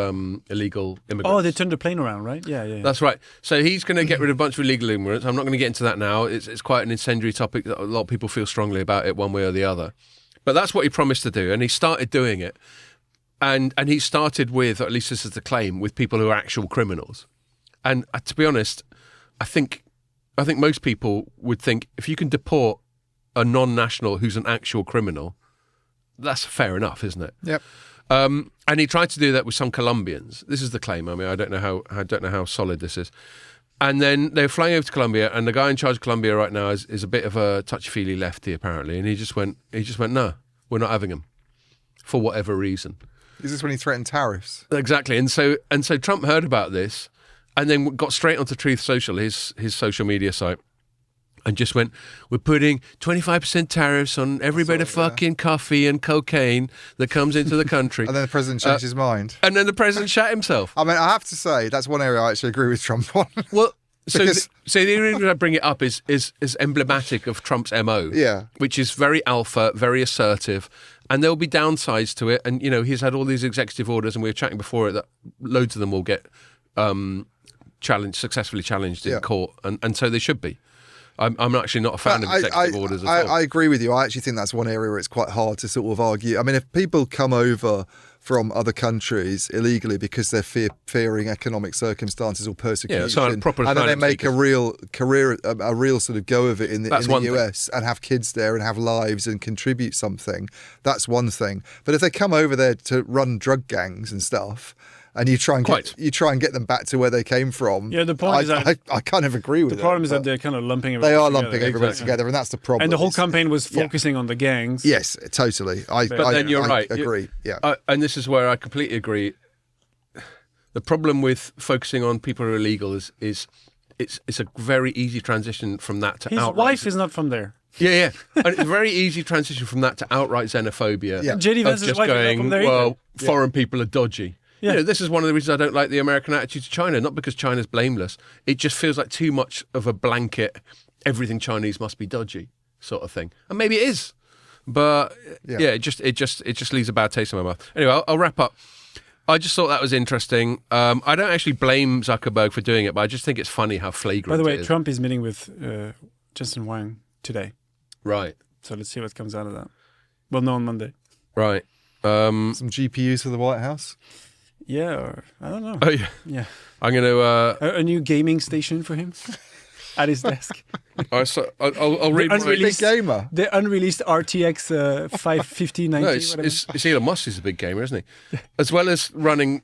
illegal immigrants. Oh, they turned the plane around, right? Yeah. That's right. So he's going to get rid of a bunch of illegal immigrants. I'm not going to get into that now. It's quite an incendiary topic. A lot of people feel strongly about it one way or the other. But that's what he promised to do, and he started doing it. And he started with, or at least this is the claim, with people who are actual criminals. And to be honest, I think most people would think if you can deport a non-national who's an actual criminal, that's fair enough, isn't it? Yep. And he tried to do that with some Colombians. This is the claim. I mean, I don't know how solid this is. And then they were flying over to Colombia, and the guy in charge of Colombia right now is a bit of a touchy-feely lefty apparently, and he just went, no, we're not having him for whatever reason. Is this when he threatened tariffs? Exactly. And so Trump heard about this, and then got straight onto Truth Social, his social media site, and just went, we're putting 25% tariffs on every bit of fucking coffee and cocaine that comes into the country. And then the president changed his mind. And then the president shat himself. I mean, I have to say, that's one area I actually agree with Trump on. Well, so the reason I bring it up is emblematic of Trump's MO, which is very alpha, very assertive, and there will be downsides to it. And, he's had all these executive orders, and we were chatting before it, that loads of them will get successfully challenged in court, and so they should be. I'm actually not a fan of executive orders at all. I agree with you. I actually think that's one area where it's quite hard to sort of argue. I mean, if people come over from other countries illegally because they're fearing economic circumstances or persecution, and then they make a real career, a real sort of go of it in the US and have kids there and have lives and contribute something, that's one thing. But if they come over there to run drug gangs and stuff, and you try and get them back to where they came from. Yeah, the point is that I kind of agree with the problem is that they're kind of lumping everybody together. They are together. lumping everybody together, and that's the problem. And the whole campaign was focusing on the gangs. Yes, totally. But then you're right. I agree. Yeah, and this is where I completely agree. The problem with focusing on people who are illegal is it's a very easy transition from that to outright. His wife is not from there. Yeah. And it's a very easy transition from that to outright xenophobia. Yeah. JD Vance's wife is not from there foreign people are dodgy. Yeah. This is one of the reasons I don't like the American attitude to China, not because China's blameless. It just feels like too much of a blanket, everything Chinese must be dodgy sort of thing. And maybe it is. But it just leaves a bad taste in my mouth. Anyway, I'll wrap up. I just thought that was interesting. I don't actually blame Zuckerberg for doing it, but I just think it's funny how flagrant By the way, it is. Trump is meeting with Justin Wang today. Right. So let's see what comes out of that. We'll know on Monday. Right. Some GPUs for the White House. Yeah, or I don't know. Oh, yeah. Yeah. I'm going to... a new gaming station for him at his desk. I'll read my... Big gamer. The unreleased RTX 55090. No, it's Elon Musk who's a big gamer, isn't he? As well as running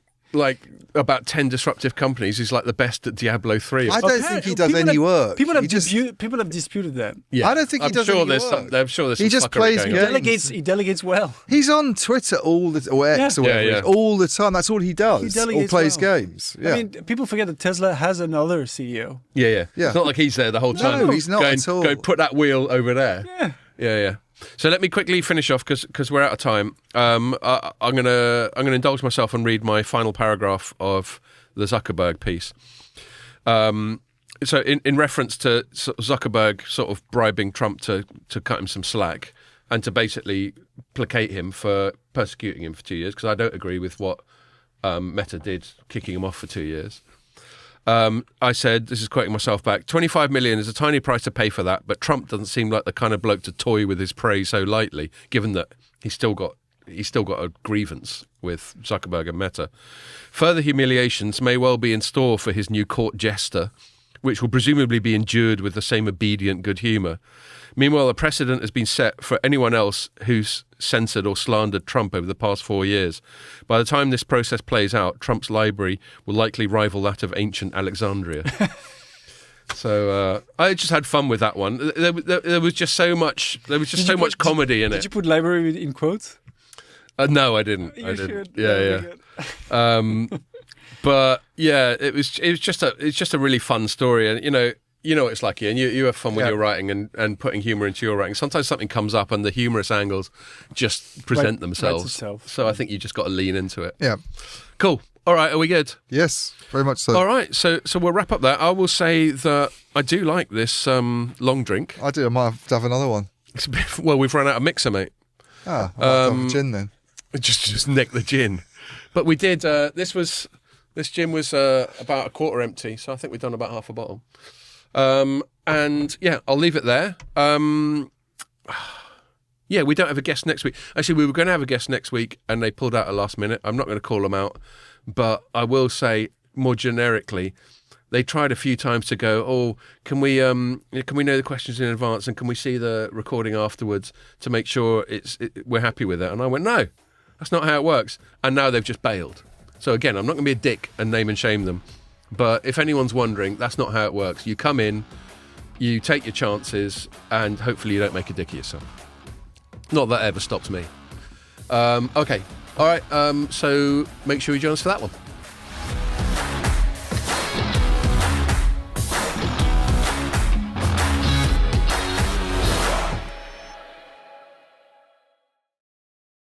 about 10 disruptive companies, he's like the best at Diablo 3. I don't think he does any work. People have disputed that. Yeah. I don't think he does any work. I'm sure there's he just plays games. He delegates well. He's on Twitter or X or whatever, all the time. That's all he does. Or plays games. Yeah. I mean, people forget that Tesla has another CEO. Yeah. It's not like he's there the whole time. No, he's not at all. Go put that wheel over there. Yeah. So let me quickly finish off because we're out of time. I'm gonna indulge myself and read my final paragraph of the Zuckerberg piece. So in reference to Zuckerberg sort of bribing Trump to cut him some slack and to basically placate him for persecuting him for 2 years, because I don't agree with what Meta did, kicking him off for 2 years. I said, this is quoting myself back, 25 million is a tiny price to pay for that, but Trump doesn't seem like the kind of bloke to toy with his prey so lightly, given that he's still got a grievance with Zuckerberg and Meta. Further humiliations may well be in store for his new court jester which will presumably be endured with the same obedient good humour. Meanwhile, a precedent has been set for anyone else who's censored or slandered Trump over the past 4 years. By the time this process plays out, Trump's library will likely rival that of ancient Alexandria. So I just had fun with that one. There was just so much. There was just so much comedy in it. Did you put library in quotes? No, I didn't. You I didn't. should. Yeah. But yeah, it's just a really fun story, and you know what it's like, and you have fun when you're writing and putting humour into your writing. Sometimes something comes up and the humorous angles just present themselves. So I think you just got to lean into it. Yeah. Cool. All right, are we good? Yes, very much so. All right, so we'll wrap up there. I will say that I do like this long drink. I do. I might have to have another one. Well, we've run out of mixer, mate. I'll have a gin then. Just nick the gin. But we did. This gin was about a quarter empty, so I think we've done about half a bottle. And yeah, I'll leave it there. Yeah, we don't have a guest next week. Actually, we were going to have a guest next week, and they pulled out at last minute. I'm not going to call them out, but I will say more generically, they tried a few times to go, oh, can we know the questions in advance, and can we see the recording afterwards to make sure we're happy with it? And I went, no, that's not how it works. And now they've just bailed. So again, I'm not going to be a dick and name and shame them. But if anyone's wondering, that's not how it works. You come in, you take your chances, and hopefully you don't make a dick of yourself. Not that ever stops me. Okay. All right. So make sure you join us for that one.